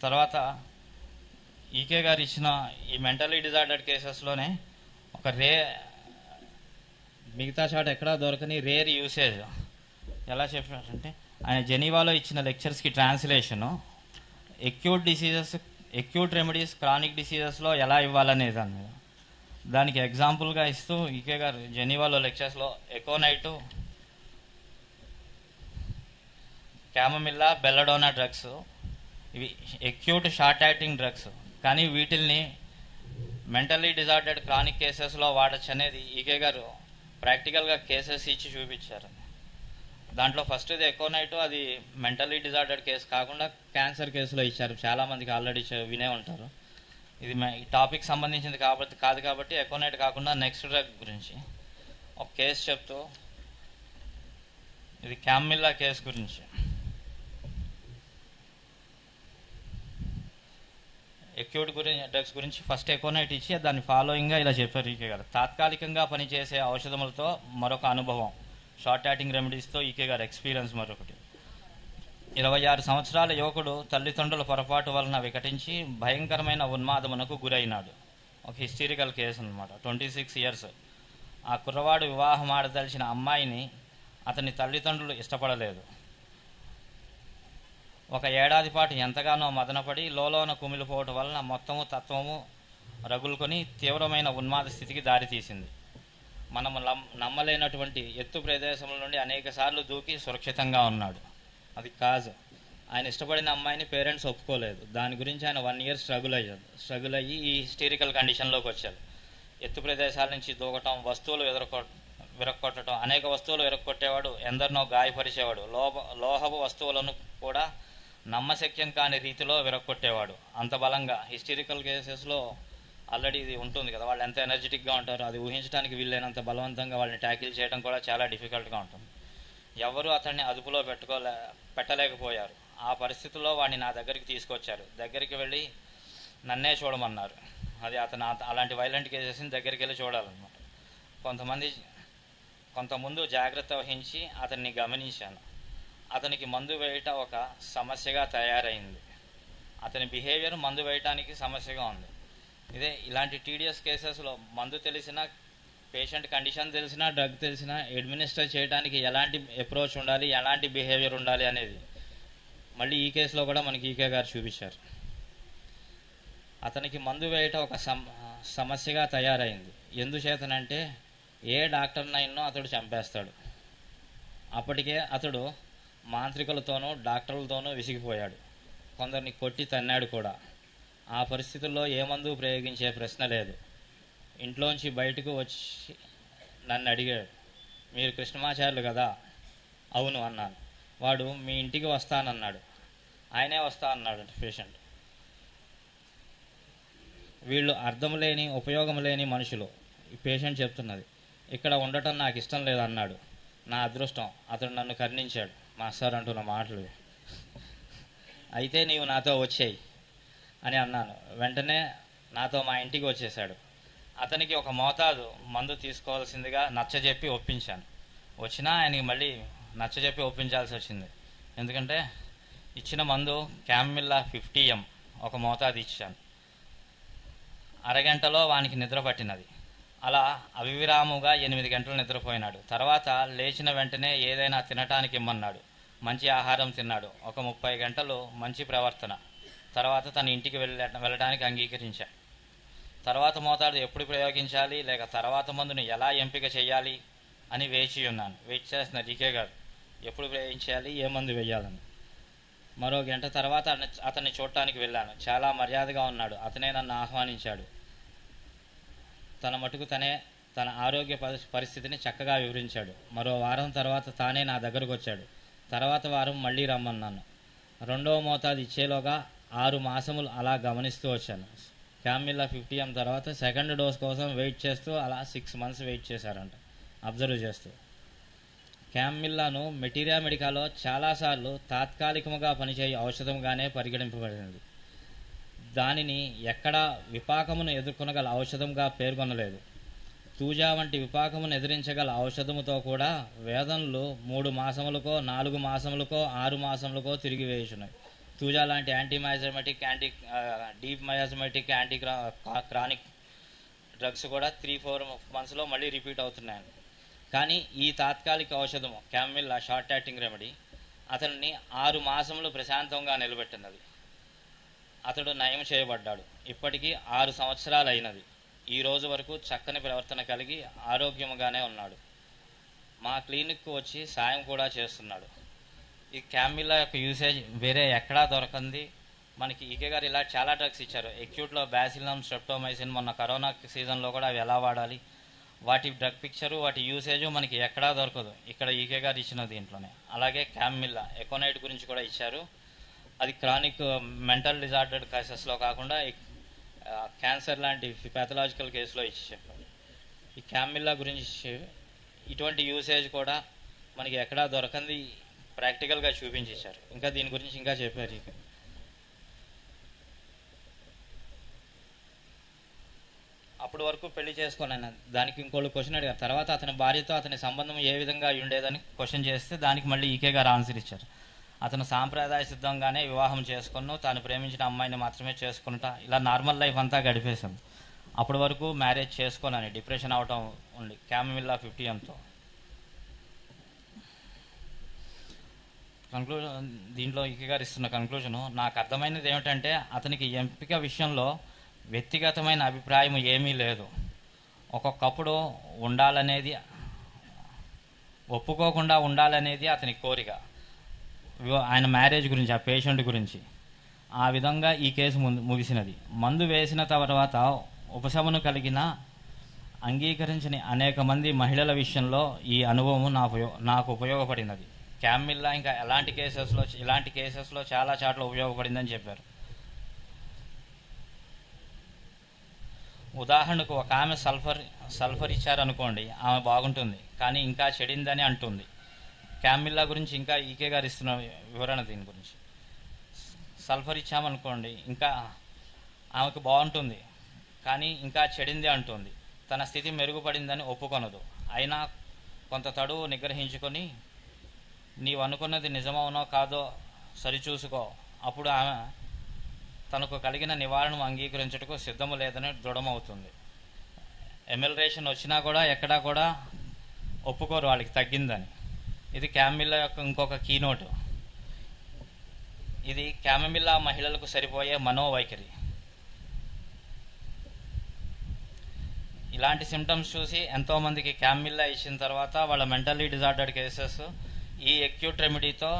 తర్వాత ఈకే గారు ఇచ్చిన ఈ మెంటలీ డిజార్డర్డ్ కేసెస్లోనే ఒక మిగతా చోట ఎక్కడా దొరకని రేర్ యూసేజ్ ఎలా చెప్పారంటే, ఆయన జెనీవాలో ఇచ్చిన లెక్చర్స్కి ట్రాన్స్లేషను ఎక్యూట్ రెమెడీస్ క్రానిక్ డిసీజెస్లో ఎలా ఇవ్వాలనేది అన్నది. దానికి ఎగ్జాంపుల్గా ఇస్తూ ఈకే గారు జెనీవాలో లెక్చర్స్లో ఎకోనైటు, క్యామమిల్లా, బెల్లడోనా డ్రగ్స్ ఇవి ఎక్యూట్ షార్ట్ యాక్టింగ్ డ్రగ్స్, కానీ వీటిల్ని మెంటలీ డిజార్డర్డ్ క్రానిక్ కేసెస్లో వాడచ్చు అనేది ఈకే గారు ప్రాక్టికల్గా కేసెస్ ఇచ్చి చూపించారు. దాంట్లో ఫస్ట్ది ఎకోనైట్, అది మెంటలీ డిజార్డర్డ్ కేసు కాకుండా క్యాన్సర్ కేసులో ఇచ్చారు. చాలామందికి ఆల్రెడీ వినే ఉంటారు. ఇది ఈ టాపిక్ సంబంధించింది కాదు కాబట్టి ఎకోనైట్ కాకుండా నెక్స్ట్ డ్రగ్ గురించి ఒక కేసు చెప్తూ, ఇది క్యామిల్లా కేసు గురించి. ఎక్యూట్ డ్రగ్స్ గురించి ఫస్ట్ ఎకోనైట్ ఇచ్చి దాన్ని ఫాలోయింగ్గా ఇలా చెప్పారు ఈకే గారు. తాత్కాలికంగా పనిచేసే ఔషధములతో మరొక అనుభవం, షార్ట్ యాక్టింగ్ రెమెడీస్తో ఈకే గారు ఎక్స్పీరియన్స్ మరొకటి. 26 సంవత్సరాల యువకుడు తల్లిదండ్రుల పొరపాటు వలన వికటించి భయంకరమైన ఉన్మాదమునకు గురైనాడు. ఒక హిస్టీరికల్ కేసు అనమాట. 26 years. ఆ కుర్రవాడు వివాహం ఆడదలిచిన అమ్మాయిని అతని తల్లిదండ్రులు ఇష్టపడలేదు. ఒక ఏడాది పాటు ఎంతగానో మదనపడి లోలోన కుమిలిపోవటం వలన మొత్తము తత్వము రగులుకొని తీవ్రమైన ఉన్మాద స్థితికి దారితీసింది. మనము నమ్మలేనటువంటి ఎత్తు ప్రదేశముల నుండి అనేక సార్లు దూకి సురక్షితంగా ఉన్నాడు. అది కాదు, ఆయన ఇష్టపడిన అమ్మాయిని పేరెంట్స్ ఒప్పుకోలేదు. దాని గురించి ఆయన 1 year స్ట్రగుల్ అయ్యి ఈ హిస్టీరికల్ కండిషన్లోకి వచ్చారు. ఎత్తు ప్రదేశాల నుంచి దూకటం, వస్తువులు విరక్కొట్టడం, అనేక వస్తువులు విరక్కొట్టేవాడు, ఎందరినో గాయపరిచేవాడు, లోహపు వస్తువులను కూడా నమ్మశక్యం కాని రీతిలో విరక్కొట్టేవాడు. అంత బలంగా హిస్టీరికల్ కేసెస్లో ఆల్రెడీ ఇది ఉంటుంది కదా, వాళ్ళు ఎంత ఎనర్జెటిక్గా ఉంటారో అది ఊహించడానికి వీలైనంత బలవంతంగా వాళ్ళని ట్యాకిల్ చేయడం కూడా చాలా డిఫికల్ట్గా ఉంటుంది. ఎవరు అతన్ని అదుపులో పెట్టలేకపోయారు. ఆ పరిస్థితుల్లో వాడిని నా దగ్గరికి తీసుకొచ్చారు. దగ్గరికి వెళ్ళి నన్నే చూడమన్నారు. అది అతను అలాంటి వైలెంట్ కేసెస్ని దగ్గరికి వెళ్ళి చూడాలన్నమాట. కొంతముందు జాగ్రత్త వహించి అతన్ని గమనించాను. అతనికి మందు వేయటం ఒక సమస్యగా తయారైంది. అతని బిహేవియర్ మందు వేయటానికి సమస్యగా ఉంది. ఇలాంటి టీడీఎస్ కేసెస్లో మందు తెలిసినా, పేషెంట్ కండిషన్ తెలిసినా, డ్రగ్ తెలిసినా అడ్మినిస్టర్ చేయడానికి ఎలాంటి అప్రోచ్ ఉండాలి, ఎలాంటి బిహేవియర్ ఉండాలి అనేది మళ్ళీ ఈ కేసులో కూడా మనకి ఈకే గారు చూపించారు. అతనికి మందు వేయటం ఒక సమస్యగా తయారైంది. ఎందుచేతనంటే ఏ డాక్టర్నైనా అతడు చంపేస్తాడు. అప్పటికే అతడు మాంత్రికులతోనూ డాక్టర్లతోనూ విసిగిపోయాడు. కొందరిని కొట్టి తన్నాడు కూడా. ఆ పరిస్థితుల్లో ఏ మందు ప్రయోగించే ప్రశ్న లేదు. ఇంట్లోంచి బయటకు వచ్చి నన్ను అడిగాడు, మీరు కృష్ణమాచార్యులు కదా? అవును అన్నాను. వాడు మీ ఇంటికి వస్తానన్నాడు. ఆయనే వస్తా అన్నాడు పేషెంట్. వీళ్ళు అర్థం లేని ఉపయోగం లేని మనుషులు. ఈ పేషెంట్ చెప్తున్నది. ఇక్కడ ఉండటం నాకు ఇష్టం లేదు అన్నాడు. నా అదృష్టం, అతడు నన్ను కరుణించాడు. మాస్టర్ అంటున్న మాటలు. అయితే నీవు నాతో వచ్చేయి అని అన్నాను. వెంటనే నాతో మా ఇంటికి వచ్చేశాడు. అతనికి ఒక మోతాదు మందు తీసుకోవాల్సిందిగా నచ్చజెప్పి ఒప్పించాను. వచ్చినా ఆయనకి మళ్ళీ నచ్చజెప్పి ఒప్పించాల్సి వచ్చింది. ఎందుకంటే ఇచ్చిన మందు క్యామిల్లా 50 ml ఒక మోతాదు ఇచ్చాను. అరగంటలో వానికి నిద్ర పట్టినది. అలా అవిరాముగా 8 గంటలు నిద్రపోయినాడు. తర్వాత లేచిన వెంటనే ఏదైనా తినటానికి ఇమ్మన్నాడు. మంచి ఆహారం తిన్నాడు. ఒక 30 గంటలు మంచి ప్రవర్తన. తర్వాత తన ఇంటికి వెళ్ళడానికి అంగీకరించాడు. తర్వాత మోతాదు ఎప్పుడు ప్రయోగించాలి లేక తర్వాత మందును ఎలా ఎంపిక చేయాలి అని వేచి ఉన్నాను. వెయిట్ చేస్తున్న డీకే గారు ఎప్పుడు ప్రయోగించాలి, ఏ మందు వేయాలని. మరో గంట తర్వాత అతన్ని చూడటానికి వెళ్ళాను. చాలా మర్యాదగా ఉన్నాడు. అతనే నన్ను ఆహ్వానించాడు. తన మటుకు తనే తన ఆరోగ్య పరిస్థితిని చక్కగా వివరించాడు. మరో వారం తర్వాత తానే నా దగ్గరకు వచ్చాడు. తర్వాత వారం మళ్ళీ రమ్మన్నాను. 2వ మోతాదు ఇచ్చేలోగా 6 మాసములు అలా గమనిస్తూ వచ్చాను. క్యామిల్లా 50 ml తర్వాత 2nd డోస్ కోసం వెయిట్ చేస్తూ అలా 6 months వెయిట్ చేశారంట, అబ్జర్వ్ చేస్తూ. క్యామిల్లాను మెటీరియా మెడికాలో చాలాసార్లు తాత్కాలికముగా పనిచేయ ఔషధంగానే పరిగణింపబడినది. దానిని ఎక్కడా విపాకమును ఎదుర్కొనగల ఔషధంగా పేర్కొనలేదు. తూజా వంటి విపాకమును ఎదిరించగల ఔషధముతో కూడా వేదనలు 3 మాసములకో 4 మాసములకో 6 మాసములకో తిరిగి వేయుచున్నాయి. తూజా లాంటి యాంటీమయాజమెటిక్, డీప్ మయాజమెటిక్, క్రానిక్ డ్రగ్స్ కూడా 3-4 monthsలో మళ్ళీ రిపీట్ అవుతున్నాయి. కానీ ఈ తాత్కాలిక ఔషధము క్యామిల్లా షార్ట్ యాక్టింగ్ రెమెడీ అతన్ని 6 మాసములు ప్రశాంతంగా నిలబెట్టినది. అతడు నయం చేయబడ్డాడు. ఇప్పటికీ 6 సంవత్సరాలు అయినది. ఈ రోజు వరకు చక్కని ప్రవర్తన కలిగి ఆరోగ్యముగానే ఉన్నాడు. మా క్లినిక్కు వచ్చి సాయం కూడా చేస్తున్నాడు. ఈ క్యామిల్లా యొక్క యూసేజ్ వేరే ఎక్కడా దొరకంది. మనకి ఈకే గారు ఇలా చాలా డ్రగ్స్ ఇచ్చారు. ఎక్యూట్లో బ్యాసిలం, స్ట్రెప్టోమైసిన్, మొన్న కరోనా సీజన్లో కూడా అవి ఎలా వాడాలి, వాటి డ్రగ్ పిక్చరు, వాటి యూసేజు మనకి ఎక్కడా దొరకదు. ఇక్కడ ఈకే గారు ఇచ్చిన దీంట్లోనే. అలాగే క్యామిల్లా ఎకోనైట్ గురించి కూడా ఇచ్చారు. అది క్రానిక్ మెంటల్ డిజార్డర్డ్ కేసెస్లో కాకుండా క్యాన్సర్ లాంటి ప్యాథలాజికల్ కేసులో ఇచ్చారు. ఈ క్యామిల్లా గురించి ఇటువంటి యూసేజ్ కూడా మనకి ఎక్కడా దొరకంది ప్రాక్టికల్గా చూపించి ఇచ్చారు. ఇంకా దీని గురించి ఇంకా చెప్పారు. ఇక అప్పటి వరకు పెళ్లి చేసుకోనైనా దానికి ఇంకోళ్ళు క్వశ్చన్ అడిగారు. తర్వాత అతని భార్యతో అతని సంబంధం ఏ విధంగా ఉండేదని క్వశ్చన్ చేస్తే దానికి మళ్ళీ ఈకే గారు ఆన్సర్ ఇచ్చారు. అతను సాంప్రదాయ సిద్ధంగానే వివాహం చేసుకున్నాను, తాను ప్రేమించిన అమ్మాయిని మాత్రమే చేసుకుంటా, ఇలా నార్మల్ లైఫ్ అంతా గడిపేశాం. అప్పటి వరకు మ్యారేజ్ చేసుకోనని డిప్రెషన్ అవటం ఉంది క్యామిల్లా 50 mlతో. దీంట్లో ఈకే గారు ఇస్తున్న కంక్లూజను నాకు అర్థమైనది ఏమిటంటే అతనికి ఎంపిక విషయంలో వ్యక్తిగతమైన అభిప్రాయం ఏమీ లేదు. ఒక్కొక్కప్పుడు ఉండాలనేది, ఒప్పుకోకుండా ఉండాలనేది అతని కోరిక. ఆయన మ్యారేజ్ గురించి, ఆ పేషెంట్ గురించి. ఆ విధంగా ఈ కేసు ముగిసినది. మందు వేసిన తర్వాత ఉపశమనం కలిగిన అంగీకరించని అనేక మంది మహిళల విషయంలో ఈ అనుభవం నాకు ఉపయోగపడినది. క్యామిల్లా ఇంకా ఇలాంటి కేసెస్లో చాలా చాట్ల ఉపయోగపడిందని చెప్పారు. ఉదాహరణకు ఒక ఆమె సల్ఫర్ ఇచ్చారనుకోండి, ఆమె బాగుంటుంది కానీ ఇంకా చెడిందని అంటుంది. క్యామిల్లా గురించి ఇంకా ఈకే గారు ఇస్తున్న వివరణ దీని గురించి. సల్ఫర్ ఇచ్చామనుకోండి, ఇంకా ఆమెకు బాగుంటుంది కానీ ఇంకా చెడింది అంటుంది. తన స్థితి మెరుగుపడిందని ఒప్పుకొనదు. అయినా కొంత తడువు నిగ్రహించుకొని నీవు అనుకున్నది నిజమవునో కాదో సరిచూసుకో. అప్పుడు ఆమె తనకు కలిగిన నివారణను అంగీకరించుటకు సిద్ధము లేదని దృఢమవుతుంది. ఎమిలరేషన్ వచ్చినా కూడా ఎక్కడా కూడా ఒప్పుకోరు వాళ్ళకి తగ్గిందని. ఇది క్యామిల్లా యొక్క ఇంకొక కీనోటు. ఇది క్యామిల్లా మహిళలకు సరిపోయే మనోవైఖరి. ఇలాంటి సిమ్టమ్స్ చూసి ఎంతోమందికి క్యామిల్లా ఇచ్చిన తర్వాత వాళ్ళ మెంటల్లీ డిజార్డర్డ్ కేసెస్ ఈ అక్యూట్ రెమెడీతో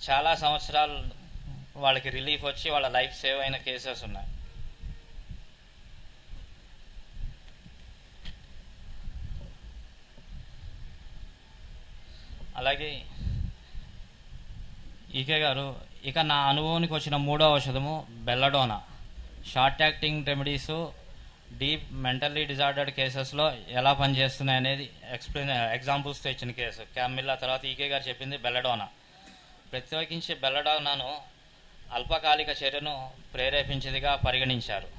చాలా సంవత్సరాలు వాళ్ళకి రిలీఫ్ వచ్చి వాళ్ళ లైఫ్ సేవ్ అయిన కేసెస్ ఉన్నాయి. అలాగే ఈకే గారు, ఇక నా అనుభవానికి వచ్చిన మూడో ఔషధము belladonna. Short acting remedies deep mentally disordered కేసెస్లో ఎలా పనిచేస్తున్నాయి అనేది ఎగ్జాంపుల్స్తో ఇచ్చిన కేసు క్యామిల్లా. తర్వాత ఈకే గారు చెప్పింది బెల్లడోనా. ప్రత్యేకించి బెల్లడోనాను అల్పకాలిక చర్యను ప్రేరేపించేదిగా పరిగణించారు.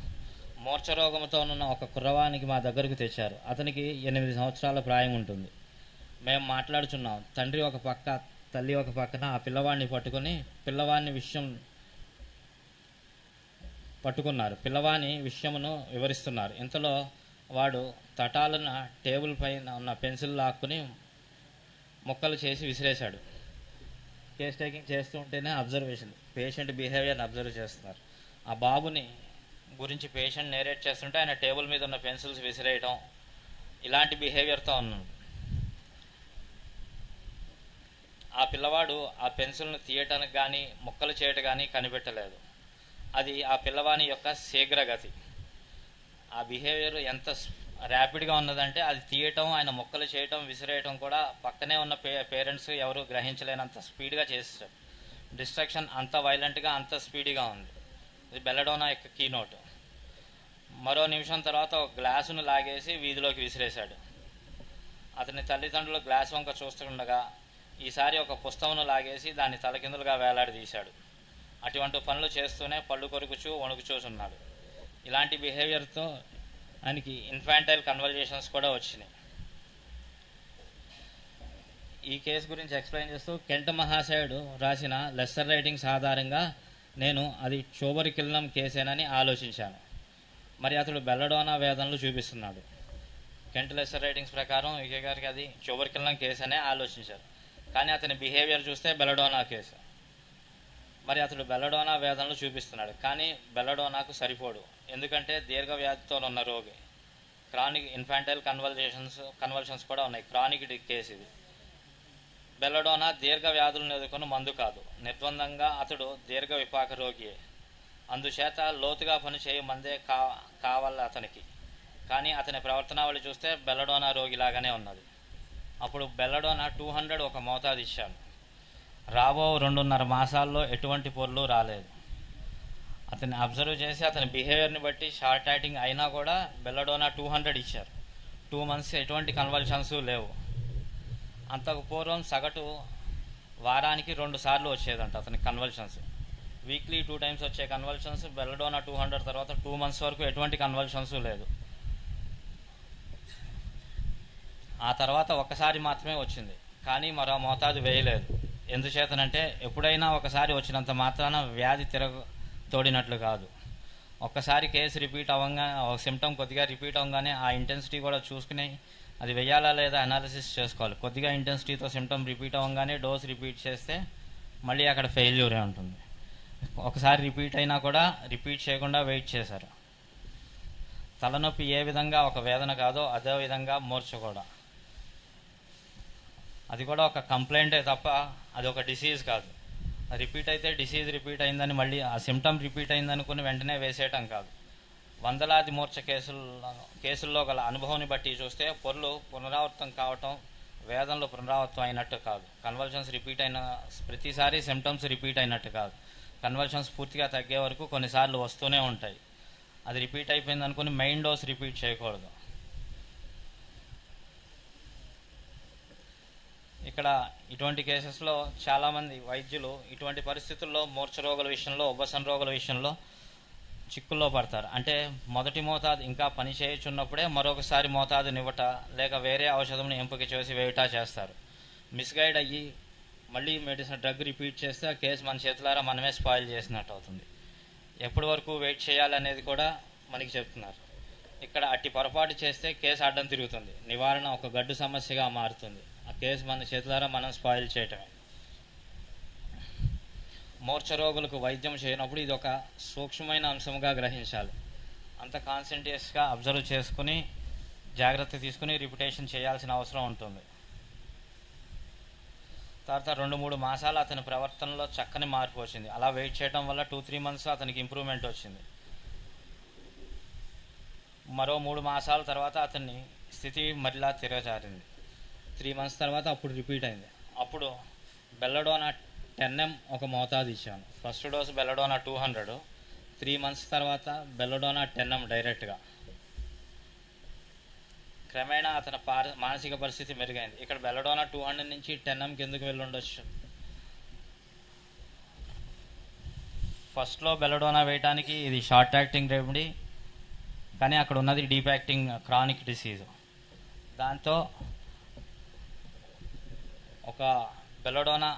మూర్ఛరోగంతో ఉన్న ఒక కుర్రవానికి మా దగ్గరకు తెచ్చారు. అతనికి 8 సంవత్సరాల ప్రాయం ఉంటుంది. మేము మాట్లాడుచున్నాం. తండ్రి ఒక పక్క, తల్లి ఒక పక్కన ఆ పిల్లవాడిని పిల్లవాని విషయమును వివరిస్తున్నారు. ఇంతలో వాడు తటాలన టేబుల్ పైన ఉన్న పెన్సిల్ లాక్కుని ముక్కలు చేసి విసిరేశాడు. కేస్ టేకింగ్ చేస్తూ ఉంటేనే అబ్జర్వేషన్, పేషెంట్ బిహేవియర్ని అబ్జర్వ్ చేస్తున్నారు. ఆ బాబుని గురించి పేషెంట్ నేరేట్ చేస్తుంటే ఆయన టేబుల్ మీద ఉన్న పెన్సిల్స్ విసిరేయటం, ఇలాంటి బిహేవియర్తో ఉన్నాడు. ఆ పిల్లవాడు ఆ పెన్సిల్ను తీయటానికి కానీ ముక్కలు చేయటం కానీ కనిపెట్టలేదు. అది ఆ పిల్లవాని యొక్క శీఘ్రగతి. ఆ బిహేవియర్ ఎంత ర్యాపిడ్గా ఉన్నదంటే అది తీయటం, ఆయన ముక్కలు చేయటం, విసిరేయటం కూడా పక్కనే ఉన్న పేరెంట్స్ ఎవరు గ్రహించలేనంత స్పీడ్గా చేస్తారు. డిస్ట్రక్షన్ అంత వైలెంట్గా, అంత స్పీడ్గా ఉంది. ఇది బెల్లడోనా యొక్క కీనోట్. మరో నిమిషం తర్వాత ఒక గ్లాసును లాగేసి వీధిలోకి విసిరేశాడు. అతని తల్లిదండ్రులు గ్లాస్ వంక చూస్తుండగా ఈసారి ఒక పుస్తకమును లాగేసి దాన్ని తలకిందులుగా వేలాడదీశాడు. అటువంటి పనులు చేస్తూనే పళ్ళు కొరుకుచూ వణుకుచూచున్నాడు. ఇలాంటి బిహేవియర్తో ఆయనకి ఇన్ఫాంటైల్ కన్వర్జేషన్స్ కూడా వచ్చినాయి. ఈ కేసు గురించి ఎక్స్ప్లెయిన్ చేస్తూ కెంట్ మహాశయుడు రాసిన లెస్సర్ రైటింగ్స్ ఆధారంగా నేను అది చోబరికిల్లం కేసేనని ఆలోచించాను. మరి అతడు బెల్లడోనా వేదనలు చూపిస్తున్నాడు. కెంట్ లెస్సర్ రైటింగ్స్ ప్రకారం ఈకే గారికి అది చోబరికిల్లం కేసు అనే ఆలోచించారు. కానీ అతని బిహేవియర్ చూస్తే బెల్లడోనా కేసు. మరి అతడు బెల్లడోనా వేదనలు చూపిస్తున్నాడు, కానీ బెల్లడోనాకు సరిపోడు. ఎందుకంటే దీర్ఘవ్యాధితో ఉన్న రోగి. క్రానిక్ ఇన్ఫాంటైల్ కన్వల్షన్స్ కూడా ఉన్నాయి. క్రానిక్ కేసు ఇది. బెల్లడోనా దీర్ఘ వ్యాధులను ఎదుర్కొన్న మందు కాదు. నిర్బంధంగా అతడు దీర్ఘ విపాక రోగియే. అందుచేత లోతుగా పనిచేయ మందే కావాలి అతనికి. కానీ అతని ప్రవర్తనావళి చూస్తే బెల్లడోనా రోగిలాగానే ఉన్నది. అప్పుడు బెల్లడోనా 200 ఒక మోతాదు ఇచ్చాను. రాబో 2.5 మాసాల్లో ఎటువంటి పొర్లు రాలేదు. అతన్ని అబ్జర్వ్ చేసి అతని బిహేవియర్ని బట్టి షార్ట్ యాక్టింగ్ అయినా కూడా బెల్లడోనా 200 ఇచ్చారు. 2 months ఎటువంటి కన్వల్షన్స్ లేవు. అంతకు పూర్వం సగటు వారానికి 2 సార్లు వచ్చేదంట అతనికి కన్వల్షన్స్. వీక్లీ 2 times వచ్చే కన్వల్షన్స్ బెల్లడోనా 200 తర్వాత 2 months వరకు ఎటువంటి కన్వల్షన్స్ లేదు. ఆ తర్వాత ఒక్కసారి మాత్రమే వచ్చింది, కానీ మరో మోతాదు వేయలేదు. ఎందుచేతనంటే ఎప్పుడైనా ఒకసారి వచ్చినంత మాత్రాన వ్యాధి తోడినట్లు కాదు. ఒక్కసారి కేసు రిపీట్ అవ్వగా, ఒక సిమ్టమ్ కొద్దిగా రిపీట్ అవ్వగానే ఆ ఇంటెన్సిటీ కూడా చూసుకుని అది వెయ్యాలా లేదా అనాలిసిస్ చేసుకోవాలి. కొద్దిగా ఇంటెన్సిటీతో సిమ్టమ్ రిపీట్ అవ్వగానే డోస్ రిపీట్ చేస్తే మళ్ళీ అక్కడ ఫెయిల్యూరే ఉంటుంది. ఒకసారి రిపీట్ అయినా కూడా రిపీట్ చేయకుండా వెయిట్ చేశారు. తలనొప్పి ఏ విధంగా ఒక వేదన కాదో అదే విధంగా మూర్ఛ కూడా. అది కూడా ఒక కంప్లైంటే తప్ప అది ఒక డిసీజ్ కాదు. రిపీట్ అయితే డిసీజ్ రిపీట్ అయిందని మళ్ళీ ఆ సిమ్టమ్ రిపీట్ అయిందనుకుని వెంటనే వేసేయటం కాదు. వందలాది మూర్ఛ కేసుల్లో గల అనుభవాన్ని బట్టి చూస్తే పొర్లు పునరావృతం కావటం వేదనలు పునరావృతం అయినట్టు కాదు. కన్వల్షన్స్ రిపీట్ అయిన ప్రతిసారి సిమ్టమ్స్ రిపీట్ అయినట్టు కాదు. కన్వల్షన్స్ పూర్తిగా తగ్గే వరకు కొన్నిసార్లు వస్తూనే ఉంటాయి. అది రిపీట్ అయిపోయింది అనుకుని మెయిన్ డోస్ రిపీట్ చేయకూడదు. ఇక్కడ ఇటువంటి కేసెస్లో చాలామంది వైద్యులు ఇటువంటి పరిస్థితుల్లో మూర్ఛ రోగుల విషయంలో, ఉబ్బసం రోగుల విషయంలో చిక్కుల్లో పడతారు. అంటే మొదటి మోతాదు ఇంకా పని చేయుచున్నప్పుడే మరొకసారి మోతాదునివ్వట లేక వేరే ఔషధంను ఎంపిక చేసి వేయటా చేస్తారు. మిస్గైడ్ అయ్యి మళ్ళీ డ్రగ్ రిపీట్ చేస్తే ఆ కేసు మన చేతులారా మనమే స్పాయిల్ చేసినట్టు అవుతుంది. ఎప్పటి వరకు వెయిట్ చేయాలనేది కూడా మనకి చెప్తున్నారు. ఇక్కడ అట్టి పొరపాటు చేస్తే కేసు అడ్డం తిరుగుతుంది. నివారణ ఒక గడ్డు సమస్యగా మారుతుంది. ఆ కేసు మన చేతులారా మనం స్పాయిల్ చేయటమే. మూర్ఛ రోగులకు వైద్యం చేయనప్పుడు ఇది ఒక సూక్ష్మమైన అంశంగా గ్రహించాలి. అంత కాన్సన్ట్రేట్స్గా అబ్జర్వ్ చేసుకుని జాగ్రత్త తీసుకుని రిపిటేషన్ చేయాల్సిన అవసరం ఉంటుంది. తర్వాత 2-3 మాసాలు అతని ప్రవర్తనలో చక్కని మార్పు వచ్చింది. అలా వెయిట్ చేయడం వల్ల 2-3 months అతనికి ఇంప్రూవ్మెంట్ వచ్చింది. మరో 3 మాసాల తర్వాత అతని స్థితి మరలా తిరగజారింది. 3 months తర్వాత అప్పుడు రిపీట్ అయింది. అప్పుడు బెల్లడోనా 10 ఒక మోతాదు ఇచ్చాను. ఫస్ట్ డోస్ బెల్లడోనా 200, 3 months తర్వాత బెల్లడోనా 10 డైరెక్ట్గా. క్రమేణా అతని మానసిక పరిస్థితి మెరుగైంది. ఇక్కడ బెల్లడోనా 200 నుంచి 10 ఎందుకు వెళ్ళి ఉండొచ్చు? ఫస్ట్లో బెల్లడోనా వేయటానికి ఇది షార్ట్ యాక్టింగ్ రెమెడీ, కానీ అక్కడ ఉన్నది డీప్ యాక్టింగ్ క్రానిక్ డిసీజ్. దాంతో ఒక బెల్లడోనా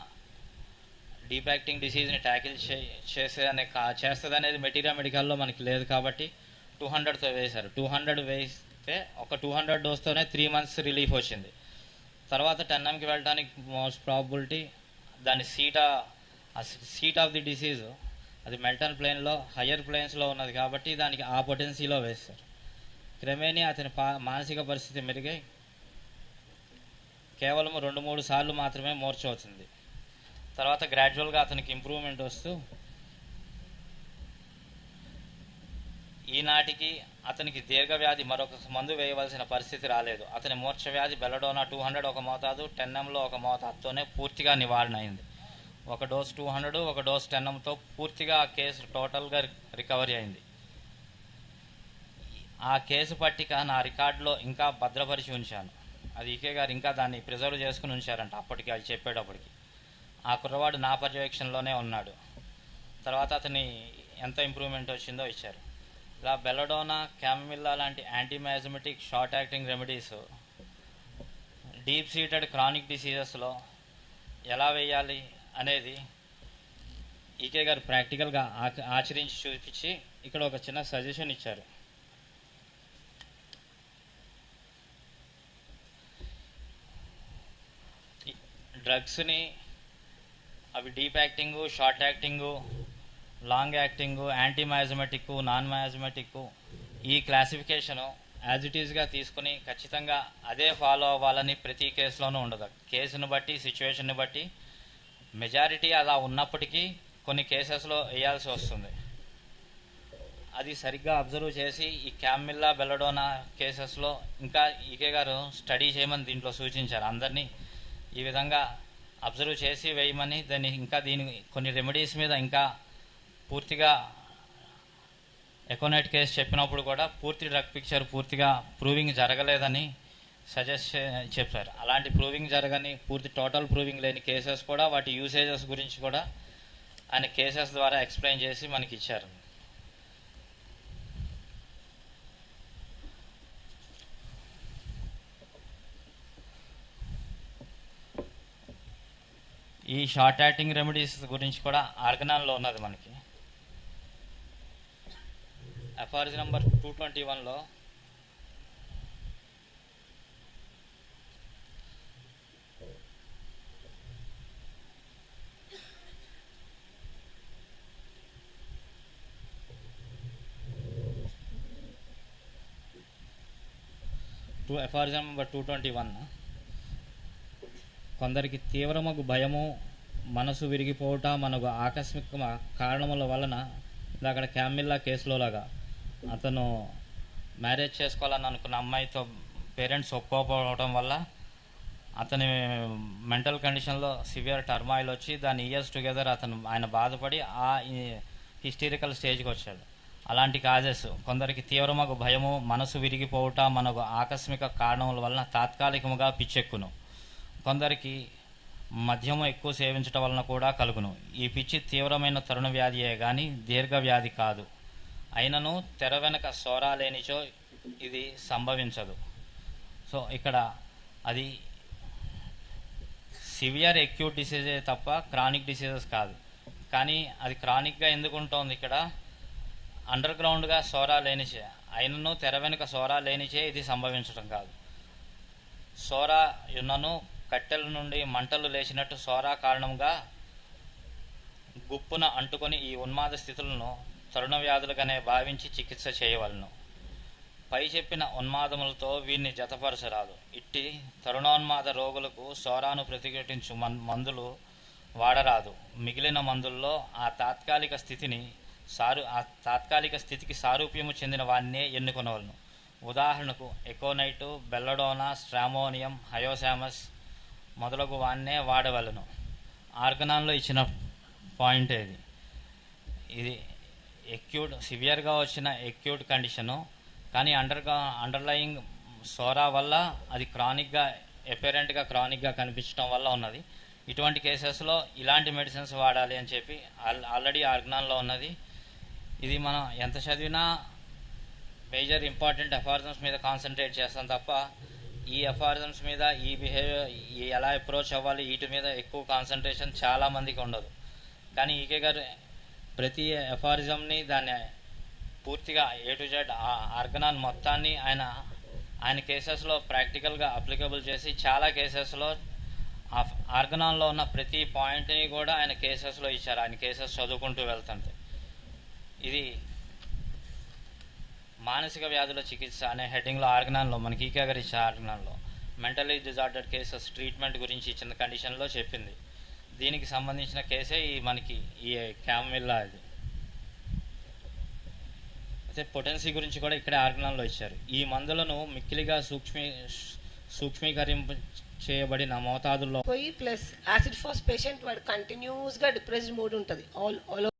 డీప్ యాక్టింగ్ డిసీజ్ని ట్యాకిల్ చేస్తుంది అనేది మెటీరియల్ మెడికల్లో మనకి లేదు కాబట్టి 200తో వేశారు. 200 వేస్తే ఒక 200 డోస్తోనే 3 months రిలీఫ్ వచ్చింది. తర్వాత 10 వెళ్ళడానికి మోస్ట్ ప్రాబిలిటీ దాని సీట్ ఆఫ్ ది డిసీజ్ అది మెల్టన్ ప్లేన్లో హయ్యర్ ప్లేన్స్లో ఉన్నది కాబట్టి దానికి ఆ పొటెన్సీలో వేస్తారు. క్రమేణీ అతని మానసిక పరిస్థితి మెరుగై కేవలం 2-3 సార్లు మాత్రమే మూర్ఛ అవుతుంది. తర్వాత గ్రాడ్యువల్గా అతనికి ఇంప్రూవ్మెంట్ వస్తూ ఈనాటికి అతనికి దీర్ఘవ్యాధి మరొక మందు వేయవలసిన పరిస్థితి రాలేదు. అతని మూర్ఛ వ్యాధి బెల్లడోనా 200 ఒక మోతాదు, 10 ఒక మోతాదుతోనే పూర్తిగా నివారణ అయింది. ఒక డోస్ 200, ఒక డోస్ 10తో పూర్తిగా ఆ కేసు టోటల్గా రికవరీ అయింది. ఆ కేసు పట్టిక నా రికార్డులో ఇంకా భద్రపరిచి ఉంచాను. అది ఈకే గారు ఇంకా దాన్ని ప్రిజర్వ్ చేసుకుని ఉంచారంట అప్పటికి, అది చెప్పేటప్పటికి. ఆ కుర్రవాడు నా పర్యవేక్షణలోనే ఉన్నాడు. తర్వాత అతని ఎంత ఇంప్రూవ్మెంట్ వచ్చిందో ఇచ్చారు. ఇలా బెల్లడోనా, క్యామిల్లా లాంటి antimiasmatic short acting remedies deep seated chronic డిసీజెస్లో ఎలా వేయాలి అనేది ఈకే గారు ప్రాక్టికల్గా ఆచరించి చూపించి ఇక్కడ ఒక చిన్న సజెషన్ ఇచ్చారు. డ్రగ్స్ని అవి deep acting, short acting, long acting, anti miasmatic, non miasmatic, ఈ క్లాసిఫికేషను యాజ్ ఇట్ ఈజ్గా తీసుకుని ఖచ్చితంగా అదే ఫాలో అవ్వాలని ప్రతి కేసులోనూ ఉండదు. కేసును బట్టి, సిచ్యువేషన్ని బట్టి మెజారిటీ అలా ఉన్నప్పటికీ కొన్ని కేసెస్లో వేయాల్సి వస్తుంది. అది సరిగ్గా అబ్జర్వ్ చేసి ఈ క్యామిల్లా, బెల్లడోనా కేసెస్లో ఇంకా ఈకే గారు స్టడీ చేయమని దీంట్లో సూచించారు. అందరినీ ఈ విధంగా అబ్జర్వ్ చేసి వేయమని, దీని కొన్ని రెమెడీస్ మీద ఇంకా పూర్తిగా ఎకోనైట్ కేసు చెప్పినప్పుడు కూడా పూర్తి డ్రగ్ పిక్చర్ పూర్తిగా ప్రూవింగ్ జరగలేదని సజెస్ట్ చెప్పారు. అలాంటి ప్రూవింగ్ జరగని, పూర్తి టోటల్ ప్రూవింగ్ లేని కేసెస్ కూడా వాటి యూసేజెస్ గురించి కూడా ఆయన కేసెస్ ద్వారా ఎక్స్ప్లెయిన్ చేసి మనకి ఇచ్చారు. ఈ షార్ట్ యాక్టింగ్ రెమెడీస్ గురించి కూడా ఆర్గనాన్లో ఉన్నది మనకి. ఎఫ్ఆర్జీ నెంబర్ 221లో ఎఫ్ఆర్జీ నెంబర్ 221 కొందరికి తీవ్రమగు భయము, మనసు విరిగిపోవట మనకు ఆకస్మిక కారణముల వలన, అక్కడ క్యామిల్లా కేసులో లాగా అతను మ్యారేజ్ చేసుకోవాలని అనుకున్న అమ్మాయితో పేరెంట్స్ ఒప్పుకోకపోవడం వల్ల అతని మెంటల్ కండిషన్లో సివియర్ టర్మాయిల్ వచ్చి దాని ఇయర్స్ టుగెదర్ ఆయన బాధపడి ఆ హిస్టీరికల్ స్టేజ్కి వచ్చాడు. అలాంటి కాజెస్ కొందరికి తీవ్రమగు భయము, మనసు విరిగిపోవట మనకు ఆకస్మిక కారణముల వలన తాత్కాలికముగా పిచ్చెక్కును. కొందరికి మద్యము ఎక్కువ సేవించడం వలన కూడా కలుగును. ఈ పిచ్చి తీవ్రమైన తరుణ వ్యాధియే కానీ దీర్ఘ వ్యాధి కాదు. అయినను తెర వెనక సోరా లేనిచో ఇది సంభవించదు. సో ఇక్కడ అది సివియర్ అక్యూట్ డిసీజే తప్ప క్రానిక్ డిసీజెస్ కాదు. కానీ అది క్రానిక్గా ఎందుకు ఉంటుంది? ఇక్కడ అండర్ గ్రౌండ్గా సోరా లేనిచే, అయినను తెర వెనుక సోరా లేనిచే ఇది సంభవించడం కాదు. సోరా యున్నను కట్టెల నుండి మంటలు లేచినట్టు సోరా కారణంగా గుప్పున అంటుకొని ఈ ఉన్మాద స్థితులను తరుణ వ్యాధులుగానే భావించి చికిత్స చేయవలను. పై చెప్పిన ఉన్మాదములతో వీరిని జతపరచరాదు. ఇట్టి తరుణోన్మాద రోగులకు సోరాను ప్రతిఘటించు మందులు వాడరాదు. మిగిలిన మందుల్లో ఆ తాత్కాలిక స్థితికి సారూప్యము చెందిన వాన్నే ఎన్నుకొనవలను. ఉదాహరణకు ఎకోనైటు, బెల్లడోనా, స్ట్రామోనియం, హయోసామస్ మొదలగు వాన్నే వాడవలను. ఆర్గనాన్లో ఇచ్చిన పాయింట్ ఇది సివియర్గా వచ్చిన ఎక్యూట్ కండిషను, కానీ అండర్లయింగ్ సోరా వల్ల అది అపెరెంట్గా క్రానిక్గా కనిపించడం వల్ల ఉన్నది. ఇటువంటి కేసెస్లో ఇలాంటి మెడిసిన్స్ వాడాలి అని చెప్పి ఆల్రెడీ ఆర్గనాన్లో ఉన్నది. ఇది మనం ఎంత చదివినా మేజర్ ఇంపార్టెంట్ ఎఫారిజమ్స్ మీద కాన్సన్ట్రేట్ చేస్తాం తప్ప ఈ ఎఫారిజమ్స్ మీద ఈ బిహేవియర్ ఎలా అప్రోచ్ అవ్వాలి వీటి మీద ఎక్కువ కాన్సన్ట్రేషన్ చాలామందికి ఉండదు. కానీ ఈకే గారు ప్రతి ఎఫారిజంని దాన్ని పూర్తిగా A to Z ఆర్గనాన్ మొత్తాన్ని ఆయన కేసెస్లో ప్రాక్టికల్గా అప్లికబుల్ చేసి చాలా కేసెస్లో ఆర్గనాన్లో ఉన్న ప్రతి పాయింట్ని కూడా ఆయన కేసెస్లో ఇచ్చారు. ఆయన కేసెస్ చదువుకుంటూ వెళ్తుంటే ఇది మానసిక వ్యాధుల చికిత్స అనే హెడ్డింగ్లో ఆర్గనాన్లో మనకి ఈకే గారు ఇచ్చే ఆర్గనాన్లో మెంటలీ డిజార్డర్డ్ కేసెస్ ట్రీట్మెంట్ గురించి ఇచ్చిన కండిషన్లో చెప్పింది. దీనికి సంబంధించిన కేసే మనకి ఈ క్యామిల్లా. అది అయితే పొటెన్సీ గురించి కూడా ఇక్కడే ఆర్గనాన్లో ఇచ్చారు. ఈ మందులను మిక్కిలిగా సూక్ష్మీకరింపు చేయబడిన మోతాదుల్లో ప్లస్ యాసిడ్ ఫాస్ పేషెంట్ వాడు కంటిన్యూస్గా డిప్రెస్డ్ మూడ్ ఉంటుంది. ఆల్